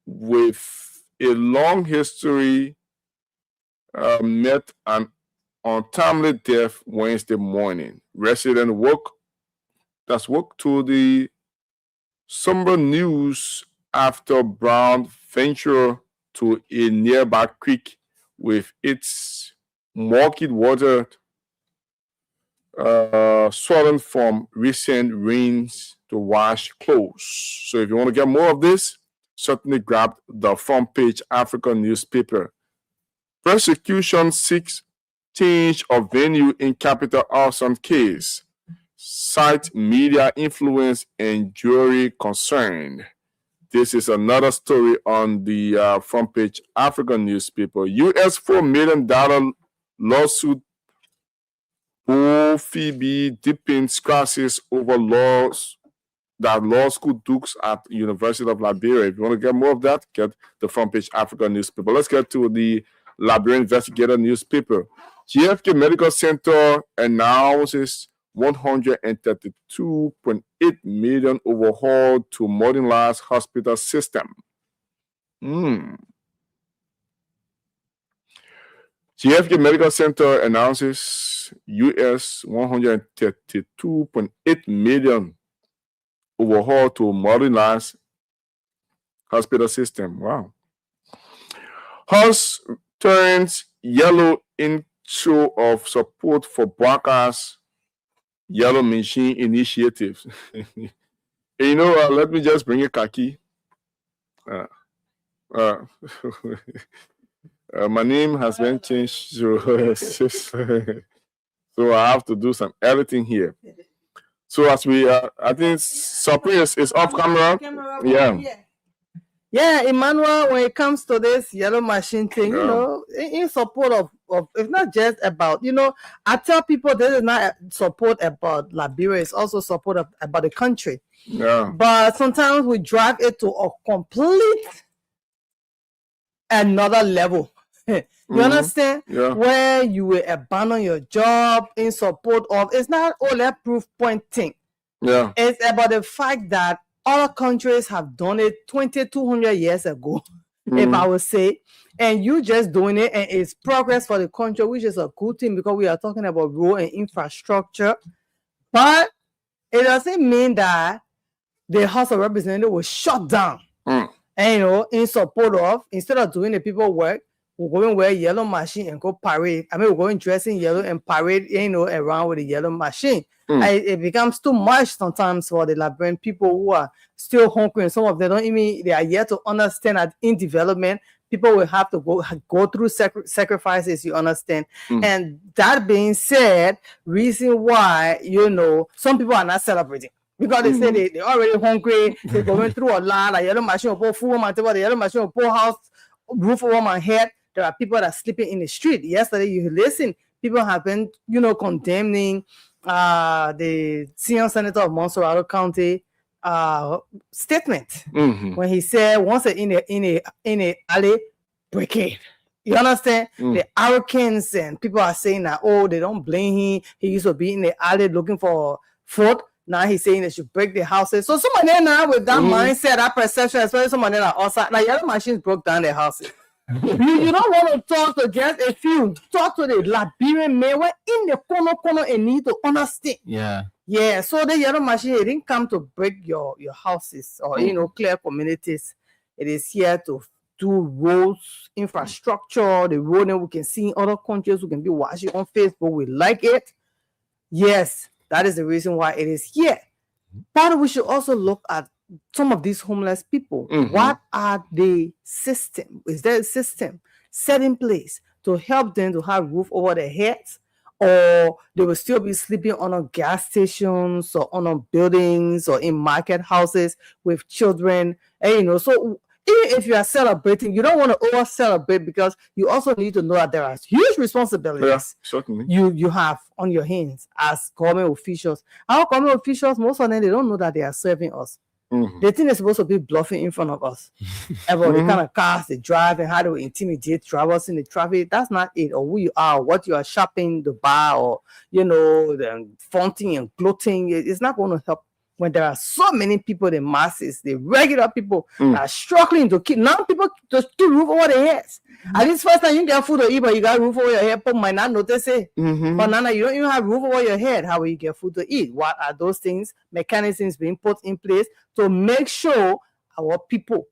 with a long history, met an untimely death Wednesday morning. Residents woke to the somber news after Brown ventured to a nearby creek with its murky water swollen from recent rains to wash clothes. So if you want to get more of this, certainly grab the front page African newspaper. Prosecution seeks change of venue in capital arson case. Cite media influence and jury concern. This is another story on the front page African newspaper. U.S. $4 million lawsuit. Phoebe deepens crisis over laws that law school dukes at University of Liberia. If you want to get more of that, get the front page African newspaper. Let's get to the Liberian Investigator newspaper. GFK Medical Center announces 132.8 million overhaul to modernized hospital system. GFK Medical Center announces US 132.8 million overhaul to modernized hospital system. Wow. House turns yellow in show of support for Baka's yellow machine initiatives. Let me just bring a khaki. My name has been changed, so I have to do some editing here. So as we, I think Supreme is off camera. Yeah, Emmanuel, when it comes to this yellow machine thing, in support of it's not just about, I tell people this is not support about Liberia, it's also support about the country. Yeah. But sometimes we drive it to a complete another level. You understand? Yeah. Where you will abandon your job in support of, it's not all that proof point thing. Yeah. It's about the fact that other countries have done it 200 years ago, if I would say, and you just doing it, and it's progress for the country, which is a good thing because we are talking about road and infrastructure. But it doesn't mean that the House of Representatives was shut down. And in support of, instead of doing the people work, we're going to wear yellow machine and go parade. I mean, we're going dressing yellow and parade, around with the yellow machine. It becomes too much sometimes for the Liberian people who are still hungry. Some of them they are yet to understand that in development, people will have to go through sacrifices, you understand. And that being said, reason why, some people are not celebrating. Because they say they're already hungry, they're going through a lot, like yellow machine will put food on my table, the yellow machine will put house, roof over my head. There are people that are sleeping in the street. Yesterday, you listen, people have been, condemning the senior senator of Montserrat County statement when he said once in a alley, break it. You understand? The Arrogance and people are saying that, they don't blame him. He used to be in the alley looking for food. Now he's saying they should break the houses. So somebody now with that mindset, that perception, especially somebody that outside, like yellow machines broke down their houses. you don't want to talk to just a few. Talk to the Liberian men in the corner and need to understand. Yeah. So the yellow machine, it didn't come to break your houses or clear communities. It is here to do roads, infrastructure, the road that we can see in other countries. We can be watching on Facebook. We like it. Yes, that is the reason why it is here. But we should also look at some of these homeless people. What are the system? Is there a system set in place to help them to have roof over their heads, or they will still be sleeping on gas stations or on buildings or in market houses with children? And so even if you are celebrating, you don't want to over celebrate because you also need to know that there are huge responsibilities certainly you have on your hands as government officials. Our government officials, most of them, they don't know that they are serving us. They think they're supposed to be bluffing in front of us about the kind of cars they drive and how to intimidate drivers in the traffic. That's not it, or who you are, what you are shopping to buy, or the flaunting and gloating. It's not going to help when there are so many people, the masses, the regular people that are struggling to keep. Now people just keep roof over their heads. At least first time you get food to eat, but you got roof over your head, people might not notice it. But now you don't even have roof over your head. How will you get food to eat? What are those things, mechanisms being put in place to make sure our people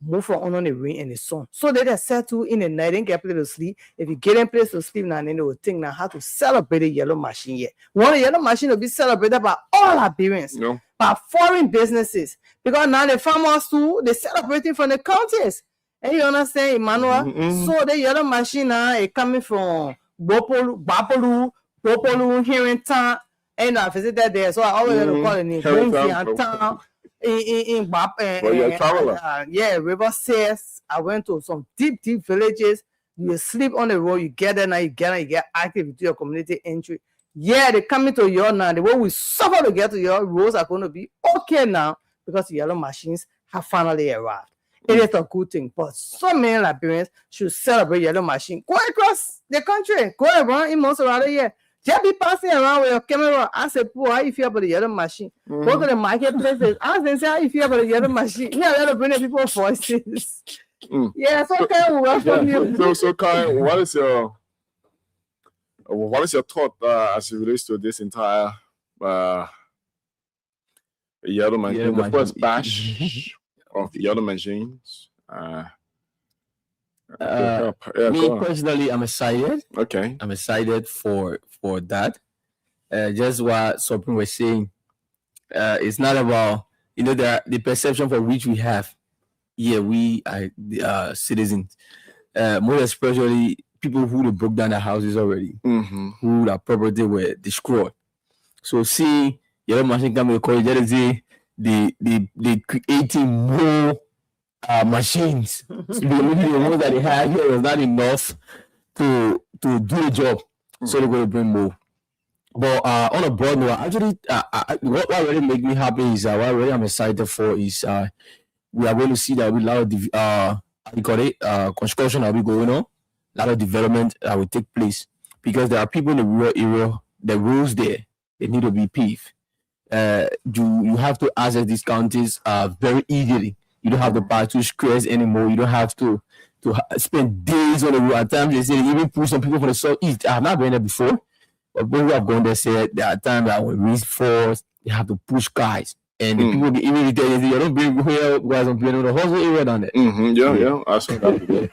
move from under the rain and the sun. So they just settle in the night and get place to sleep. If you get in place to sleep now, then they will think now how to celebrate the yellow machine yet. One the yellow machine will be celebrated by all Liberians, by foreign businesses. Because now the farmers too, they're celebrating from the counties. And you understand, Emmanuel? So the yellow machine now is coming from Bapolu, Harrington, and I visited there. So I always call it in town. River says I went to some deep villages. You sleep on the road, you get there now, you get active into your community entry. Yeah, they coming to your now. The way we suffer to get to your roads are going to be okay now because the yellow machines have finally arrived. It is a good thing, but so many Liberians should celebrate yellow machine. Go across the country, go around in most around the year. Just be passing around with your camera. Ask a poor how you feel about the yellow machine. Go to the marketplaces. Ask them say how you feel about the yellow machine. Yeah, let bring the people voices. Yeah, so Kai, we welcome you. So Kai, what is your thought as it relates to this entire yellow machine, the first batch of the yellow machines? Me personally, I'm excited. Okay, I'm excited for that. Just what Sopin was saying. It's not about the perception for which we have. Yeah, we are citizens. More especially people who broke down their houses already, who their property were destroyed. So see yellow machine come to college, they creating more machines. So the ones that they had here was not enough to do the job. So they're going to bring more. But on a broad note, actually, what really make me happy is what really I'm excited for is we are going to see that with a lot of construction that will be going on, a lot of development that will take place because there are people in the rural area, the roads there, they need to be paved. You have to access these counties very easily. You don't have to buy 2 squares anymore. You don't have to spend days on the road. At times they say they even push some people from the southeast. I have not been there before, but when we have gone there, said there are times that when we reach force, they have to push cars. And the people even return, you don't bring here guys on the hustle area down there. Yeah, I saw that. Yeah.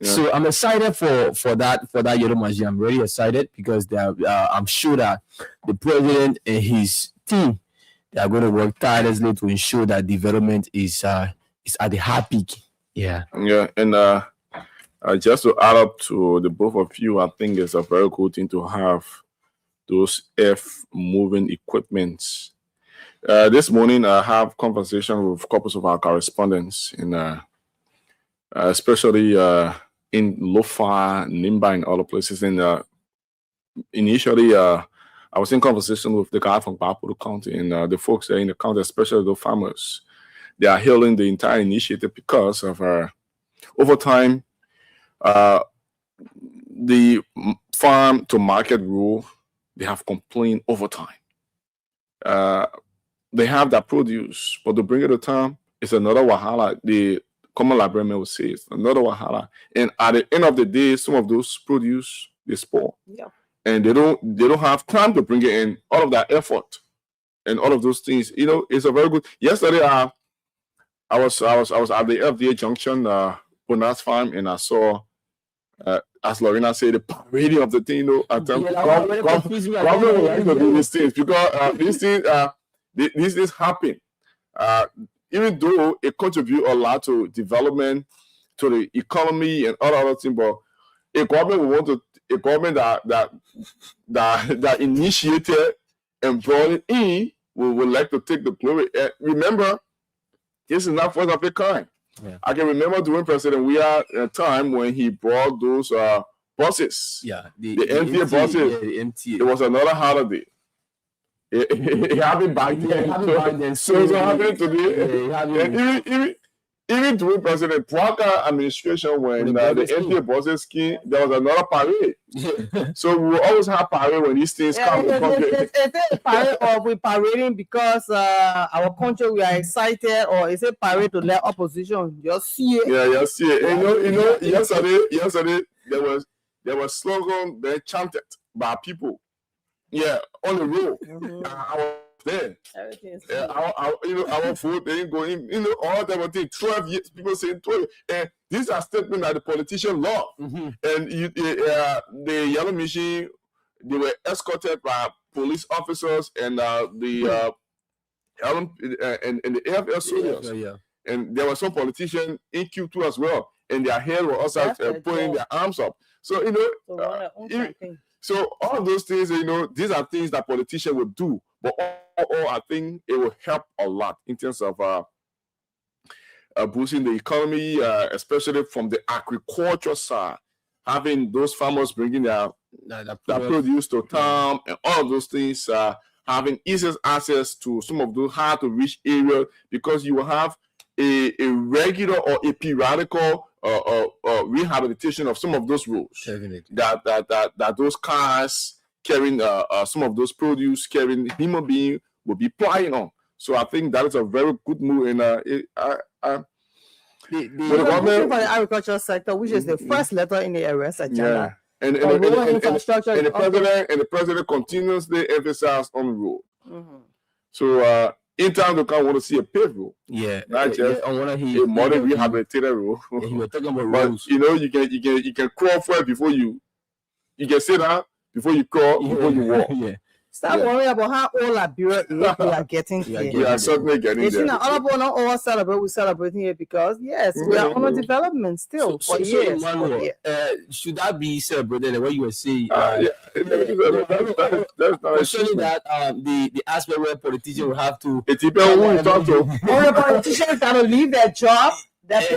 So I'm excited for that yellow machine. I'm really excited because I'm sure that the president and his team, they are going to work tirelessly to ensure that development is at the high peak. Yeah. And just to add up to the both of you, I think it's a very cool thing to have those moving equipments. This morning, I have conversation with couples of our correspondents, especially in Lofa, Nimba, and other places. And initially, I was in conversation with the guy from Bapuru County, and the folks there in the county, especially the farmers, they are hailing the entire initiative because of over time, the farm to market rule, they have complained over time. They have that produce, but to bring it to time, it's another wahala. The common librarian will say it's another wahala. And at the end of the day, some of those produce, they spoil. Yeah. And they don't have time to bring it in, all of that effort and all of those things. It's a very good. Yesterday, I was at the FDA Junction, Bonas Farm, and I saw, as Lorena said, the parading of the thing. Government would like to do these things because these things these happen. Even though it contributes a lot to development, to the economy and all other things, but a government that initiated and brought it in would like to take the glory. And remember, this is not first of its kind. Yeah. I can remember during President we had a time when he brought those buses. Yeah, the MTA buses. Yeah, the MTA. It was another holiday. It happened back then. So it's happening today. Even during President Pwaka administration, when the MTA buses came, there was another parade. So we will always have parade when these things come. Is it a parade or we parading because our country we are excited, or is it parade to let opposition just see it? Yeah, just see it. And yesterday there was slogan being chanted by people. Yeah, on the road. I there. Everything is Our vote ain't going, all type of thing. 12 years, people saying 12. And these are statements that the politician love. Mm-hmm. And the yellow machine, they were escorted by police officers and the AFL soldiers. Yeah. And there were some politicians in Q2 as well. And their head were also putting their arms up. So, so all those things, these are things that politicians will do. But all I think it will help a lot in terms of boosting the economy, especially from the agriculture side. Having those farmers bringing their produce to town and all of those things, having easy access to some of those hard to reach areas, because you will have a regular or a periodical rehabilitation of some of those roads. Definitely. That those cars carrying some of those produce, carrying human being will be plying on. So I think that is a very good move. And the for the agricultural sector, which is the first letter in the arrest agenda. Yeah. And the president continuously emphasizes on road. Mm-hmm. So in time to come, want to see a paved road. Yeah, not just a modern rehabilitated road. Yeah, he was talking about but roads. You can crawl first before you can sit down before you crawl before you walk. Yeah. Stop worrying about how old Liberia is. We are getting there. We are certainly getting there. All of us not all celebrate. We're celebrating here because yes, we are on a development still for years. Should that be celebrated? The way you were saying, that's not concerning that the aspect where politicians will have to. It depends who you talk to. All the politicians got to leave their job. Why you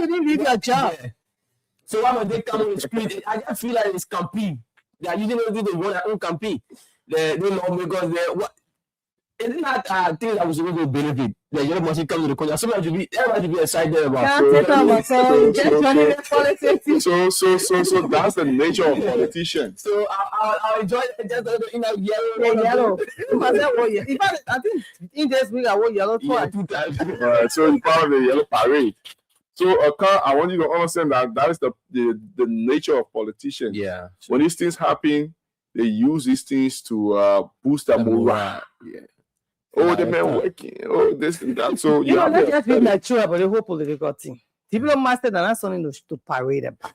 didn't leave your job? So why would they come on the street? I just feel like it's campaign. They are using everything to run their own campaign. They lawmakers, it's not things that was supposed to benefit. The young machine comes to the country. Everybody should be excited about. So that's the nature of politicians. So I'll enjoy just yellow. In fact, I think in this week I wore yellow twice. 2 times. Right, so you're part of the yellow parade. So, I want you to understand that is the nature of politicians. Yeah. Sure. When these things happen, they use these things to boost their morale. Yeah. Oh, the man working. Oh, this and that. So let's just be mature about the whole political thing. People don't master that that's something to parade about.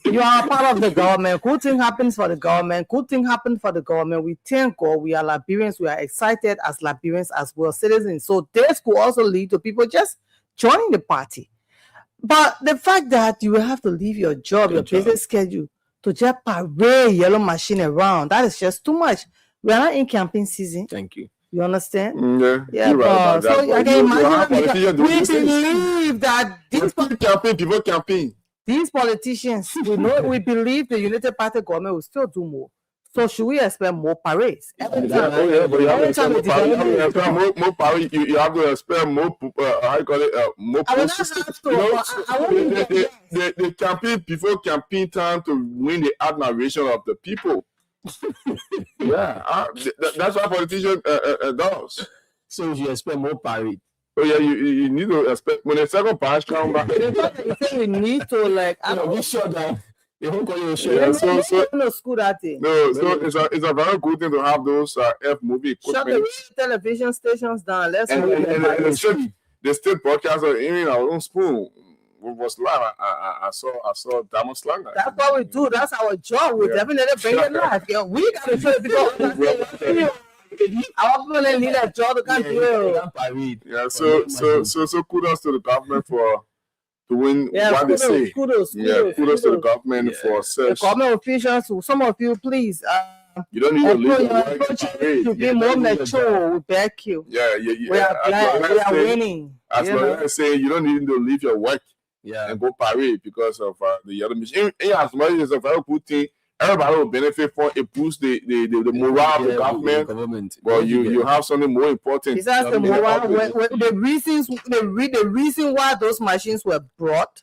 You are part of the government. Good thing happens for the government. Good thing happens for the government. We thank God. We are Liberians. We are excited as Liberians as well, citizens. So this could also lead to people just joining the party. But the fact that you will have to leave your job, your business schedule, to just parade yellow machine around, that is just too much. We are not in campaign season. Thank you. You understand? Yeah. Right, so I can imagine we believe that people campaign. These politicians, we believe the United Party government will still do more. So should we expect more parades? Every time. More parades. You have to expect more. How you call it? More. The campaign before campaign time to win the admiration of the people. That's what politician does. So you expect more parade. Oh yeah, you need to expect when the second parade come back. You say we need to we shut down. The whole country no school that thing. No, so it's a very good thing to have those F-movie equipment. Shut the television stations down. Let's they still broadcast in our own spoon. Was live. I saw Diamond Slanger. That's what we do. That's our job. We definitely bring it live. We gotta show people. Our people need a job to come do. Yeah. So kudos to the government for doing what they say. Kudos to the government for such. The government officials. Some of you, please. You don't need to leave to be more mature. We back you. Yeah. We are winning. As I say, you don't need to leave your work. And go parade because of the yellow machine. As much as a very good thing, everybody will benefit from it. Boosts the morale of the government. Well, you have something more important. Besides the morale, the reason why those machines were brought,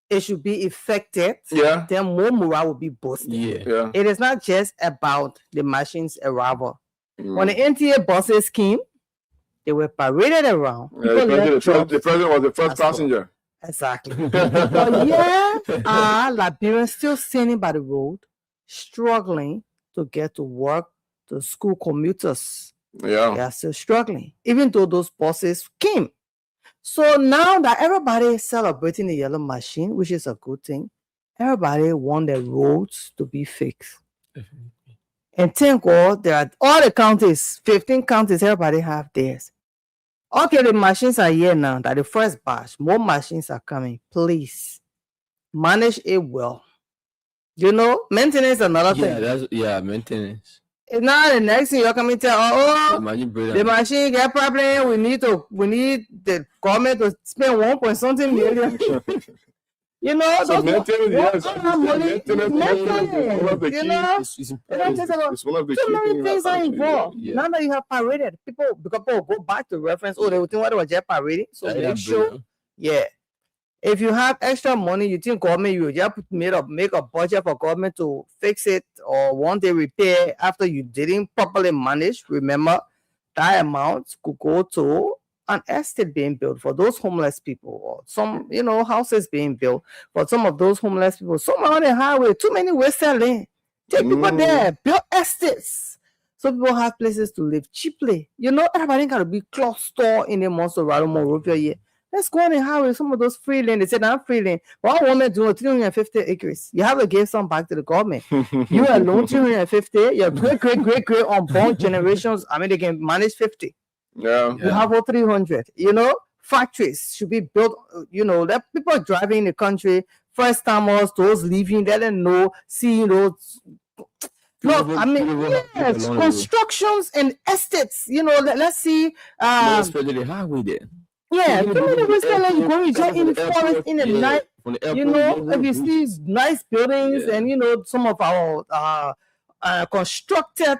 it should be effective. Yeah. Then more morale will be boosted. Yeah. It is not just about the machines' arrival. When the NTA buses came, they were paraded around. The president was the first passenger. Exactly. But Liberians still standing by the road struggling to get to work. The school commuters, they Yeah. are still struggling, even though those buses came. So now that everybody is celebrating the yellow machine, which is a good thing, everybody want the roads to be fixed. And thank God there are all the counties, 15 counties, everybody have theirs. Okay, the machines are here now. That the first batch, more machines are coming. Please manage it well. You know, maintenance is another thing. Maintenance. It's not the next thing you're coming to tell, the machine get problem. We need the government to spend 1 point something million. You know, So maintenance, yes, all that money, is one of the key. It's one of the too key many things are actually, involved. yeah. Now that you have paraded, people go back to reference. Oh, they would think what they were just parading. So make sure, if you have extra money, you think government, you just make a budget for government to fix it or want a repair after you didn't properly manage. Remember, that amount could go to an estate being built for those homeless people, or some, houses being built for some of those homeless people. Some on the highway, too many wasted land. Take people there, build estates. So people have places to live cheaply. Everybody got to be clustered in the Monserrato, Monrovia here. Let's go on the highway, some of those free land. They said, I'm free land. But I want to do 350 acres. You have to give some back to the government. You alone 350, your great unborn generations, they can manage 50. Yeah. You have all 300. Factories should be built. That people driving in the country, first timers, those leaving, they don't know, see those. Look, yes, constructions and estates. Let's see. Especially the highway there. Yeah, too many wasted land. You go just in the forest in the night. If you see nice buildings and some of our constructed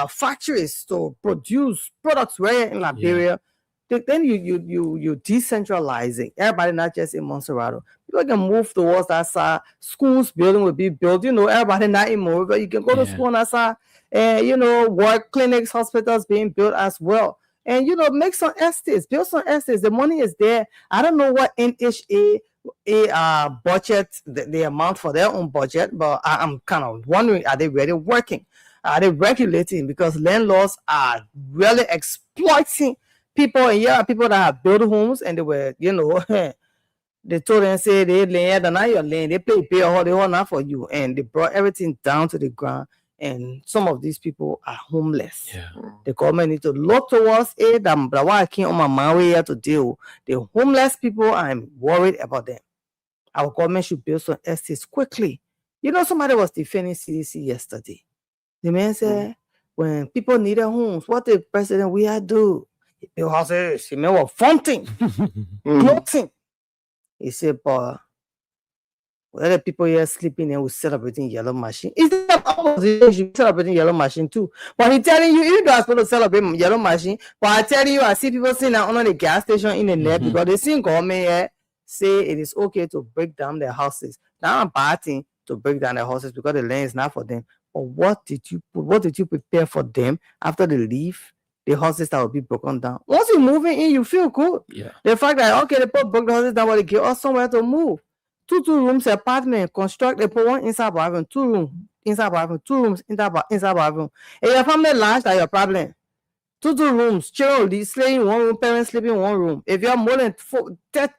factories to produce products right in Liberia, then you decentralizing. Everybody not just in Monserrato. People can move towards that side. Schools building will be built. Everybody not in Monrovia. You can go to school on that side. And work clinics, hospitals being built as well. And make some estates, build some estates. The money is there. I don't know what NHA budget, the amount for their own budget, but I'm kind of wondering, are they really working? Are they regulating? Because landlords are really exploiting people. And people that have built homes and they were, they told them, say they land, and not your land. They play bill, they hold not for you. And they brought everything down to the ground. And some of these people are homeless. The government need to look towards it. That's why I came on my mind here to deal. The homeless people, I'm worried about them. Our government should build some estates quickly. Somebody was defending CDC yesterday. The man said, when people needed homes, what the president we had do? He built houses. He made fountain, clothing. He said, but whether people here sleeping and we're celebrating yellow machine. Is that opposition should be celebrating yellow machine too? But he telling you, even though I'm supposed to celebrate yellow machine, but I tell you, I see people sitting on the gas station in the net because they see government here say it is okay to break down their houses. Now I'm bad thing to break down their houses because the land is not for them. But what did you prepare for them after they leave? The houses that will be broken down. Once you're moving in, you feel good. The fact that they broke the houses down, but they give us somewhere to move. 2 rooms apartment, construct, they put one inside bathroom, 2 rooms inside bathroom, 2 rooms inside bathroom. And your family large, that's your problem. 2 rooms, children sleep in 1 room, parents sleep in 1 room. If you're more than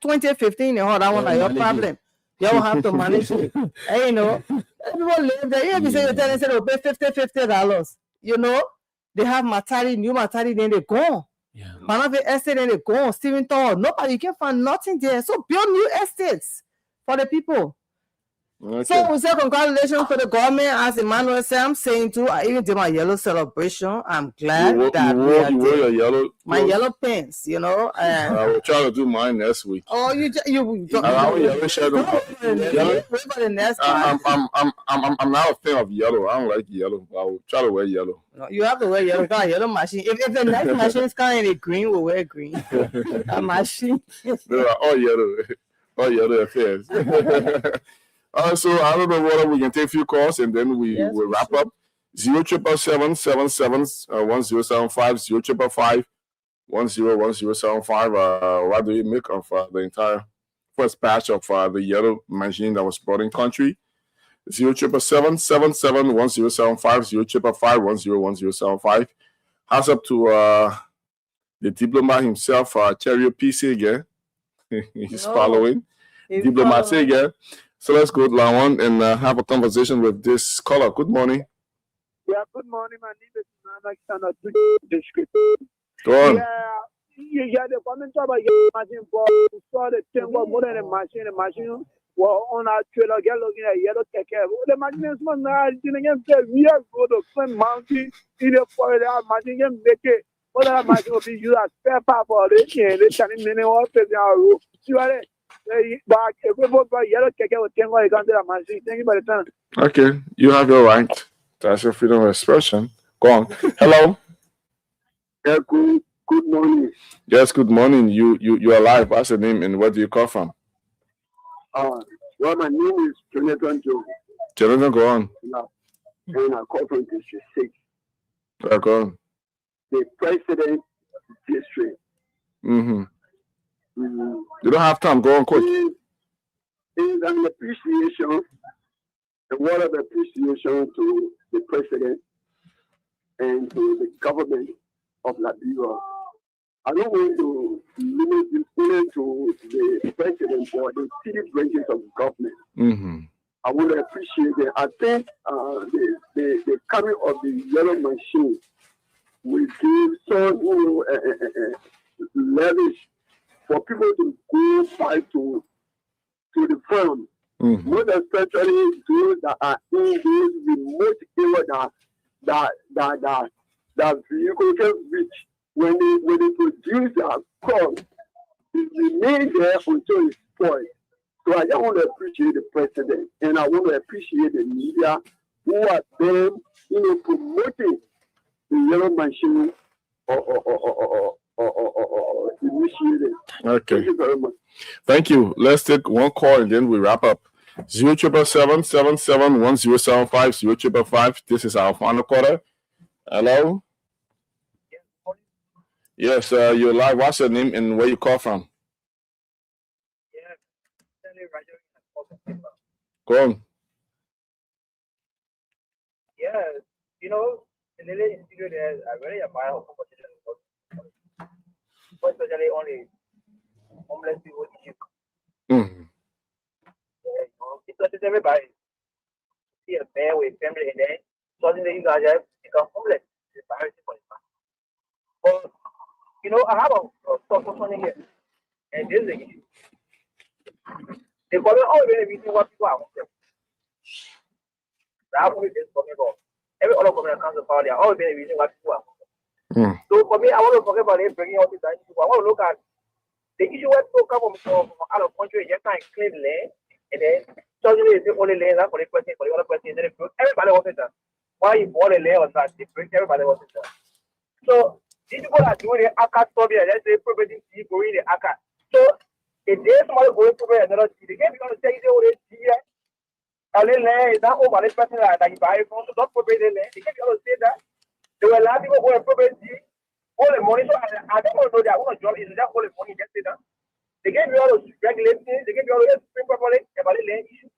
20, 15, that one is your problem. You will have to manage it. And everyone live there. Even if you say you tell them they'll pay $50. They have new maternity, then they're gone. Manave estate, then they're gone. Steven Tower, nobody, you can find nothing there. So build new estates for the people. So we say congratulations to the government. As Emmanuel said, I'm saying too, I even did my yellow celebration. I'm glad that you wore your yellow. My yellow pants, I will try to do mine next week. Oh, you don't. I'm not a fan of yellow. I don't like yellow. I will try to wear yellow. No, you have to wear yellow. Yellow machine. If the next machine is coming in green, we'll wear green. A machine. All yellow. All yellow affairs. So I don't know whether we can take a few calls and then we will wrap up. 077771075 055101075. What do you make of the entire first batch of the yellow machine that was brought in country? 077771075, 055101075. Hands up to the diplomat himself, Cherio PC again. He's following. Diplomat again. So let's go to Lawan and have a conversation with this caller. Good morning. Yeah, good morning. My name is Alexander. Go on. Yeah, the comment about your machine for saw the thing was more than a machine. The machine was on our trailer, get looking at yellow take care. The machine is not didn't get we are go to Flint Mountain in the forest. Our machine can make it. What that machine will be used as spare part for the Chinese mini or our roof. You are it. But if we both buy yellow take care with 10 you can do that machine. Thank you for the time. Okay, you have your right. That's your freedom of expression. Go on. Hello. Yeah, good morning. Yes, good morning. You're alive. What's your name and where do you call from? Well, my name is Jonathan Joe. Jonathan, go on. Yeah. And I call from District 6. Yeah, go on. The President District. Mm-hmm. You don't have time. Go on, quick. Is an appreciation, a word of appreciation to the President and to the government of Liberia. I don't want to limit this only to the President or the city branches of government. Mm-hmm. I would appreciate it. I think the coming of the yellow machine will give some leverage for people to go back to the farm. Mm-hmm. Most especially those that are in those remote areas that vehicle can reach. When they produce their crop, it remains there until it's spoiled. So I just want to appreciate the president, and I want to appreciate the media who are there, promoting the yellow machine or initiating. Okay. Thank you very much. Thank you. Let's take one call and then we wrap up. 077771075, 055. This is our final quarter. Hello. Yes, you're live. What's your name and where you call from? Go on. Yeah, in the institute there, I really admire how competition is, especially only homeless people issue. Mm-hmm. It touches everybody. See a bear with family in there, suddenly you guys have become homeless. It's embarrassing for you. But I have a thought for something here, and this is the issue. They call it all the reason why people are homeless. That's what this talking about. Every other community council power, they are all the reason why people are homeless. So for me, I want to forget about it, bringing all this issue. I want to look at the issue where people come from out of country, just try and claim land, and then suddenly it's the only land for the person, for the other person, then everybody wants it done. Why you bought a land or not? They bring everybody wants it done. So these people are doing the ACA study, and let's say property going the ACA. So if there's somebody going to another city, they can't be going to say they already see it. And then is not over this person that you buy from, so don't probate the land. They can't be able to say that. There were a lot of people who are probate all the money. So I don't want to know that. I want to job is that all the money just say that. They can't be able to regulate things. They can't be able to explain properly about the land issue.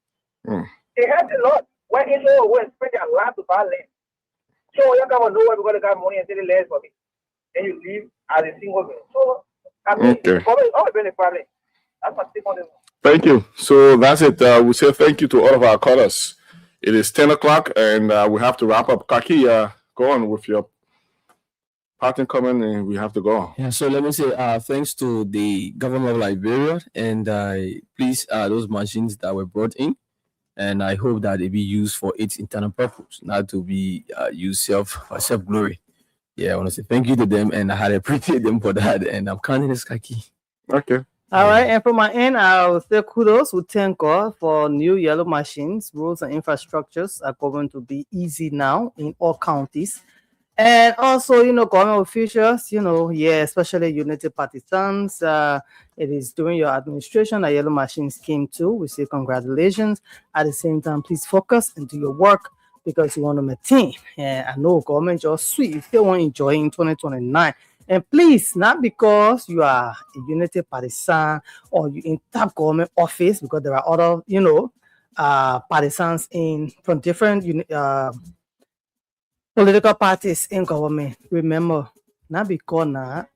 It helps a lot when Israel will spend their land to buy land. So you can't know where we're going to get money and say the land for me. Then you leave as a single man. So I mean, it's always been a problem. That's my take on this. Thank you. So that's it. We say thank you to all of our callers. It is 10 o'clock and we have to wrap up. Kaki, go on with your parting comment and we have to go. Yeah, so let me say thanks to the government of Liberia and please those machines that were brought in, and I hope that they be used for its internal purpose, not to be used for self-glory. Yeah, I want to say thank you to them and I had appreciate them for that, and I'm counting this Kaki. Okay. All right, and from my end, I will say kudos. We thank God for new yellow machines. Roads and infrastructures are going to be easy now in all counties. And also, government officials, especially Unity Partisans, it is during your administration that yellow machines came to. We say congratulations. At the same time, please focus and do your work because you want to maintain. And I know government just sweet. You still want to enjoy in 2029. And please, not because you are a Unity partisan or you in top government office, because there are other, partisans from different political parties in government. Remember, not because now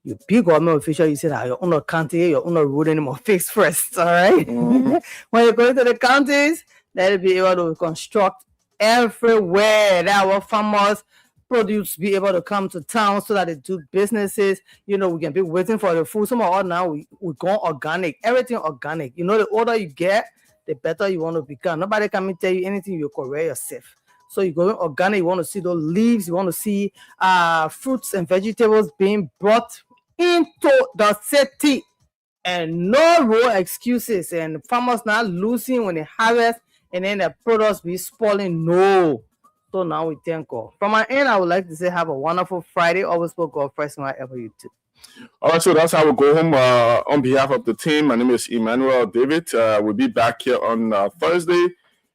you big government official, you say that your own county, your own road anymore fix first. All right. When you go into the counties, they'll be able to construct everywhere. That our farmers produce be able to come to town so that they do businesses. We can be waiting for the food. Some of us now we go organic, everything organic. The older you get, the better you want to become. Nobody can tell you anything, you correct yourself. So you go organic, you want to see those leaves, you want to see fruits and vegetables being brought into the city, and no real excuses, and farmers not losing when they harvest and then the products be spoiling. No. So now we thank God. From my end, I would like to say have a wonderful Friday. Always put God first in whatever you do. All right, so that's how we go home. On behalf of the team, my name is Emmanuel David. We'll be back here on Thursday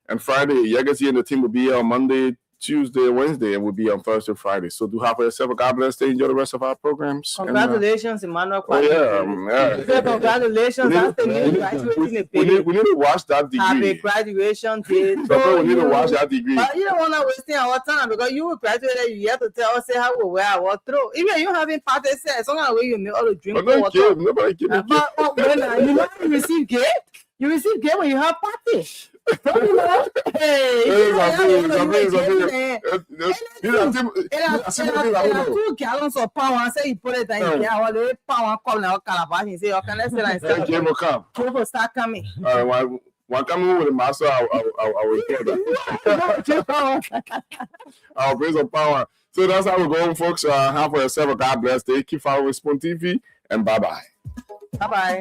and Friday. Yegazi and the team will be here on Monday, Tuesday, Wednesday, and we'll be on Thursday, Friday. So do have yourself a God bless day. Enjoy the rest of our programs. Congratulations, Emmanuel. Congratulations. We need to watch that degree. Happy graduation day. So we need to watch that degree. But you don't want to waste our time because you will graduate. You have to tell us how we were I was through. Even you having party set, as long as you make all the drink water. Nobody give me But you know you receive gift. You receive gift when you have party. Two gallons of power. I say you put it in the power come now calabash. You say, okay, let's say game will come. People start coming. All right, when coming with the master, I will get that. I'll bring some power. So that's how we're going, folks. Have for yourself a God bless day. Keep following Spoon TV, and bye-bye. Bye-bye.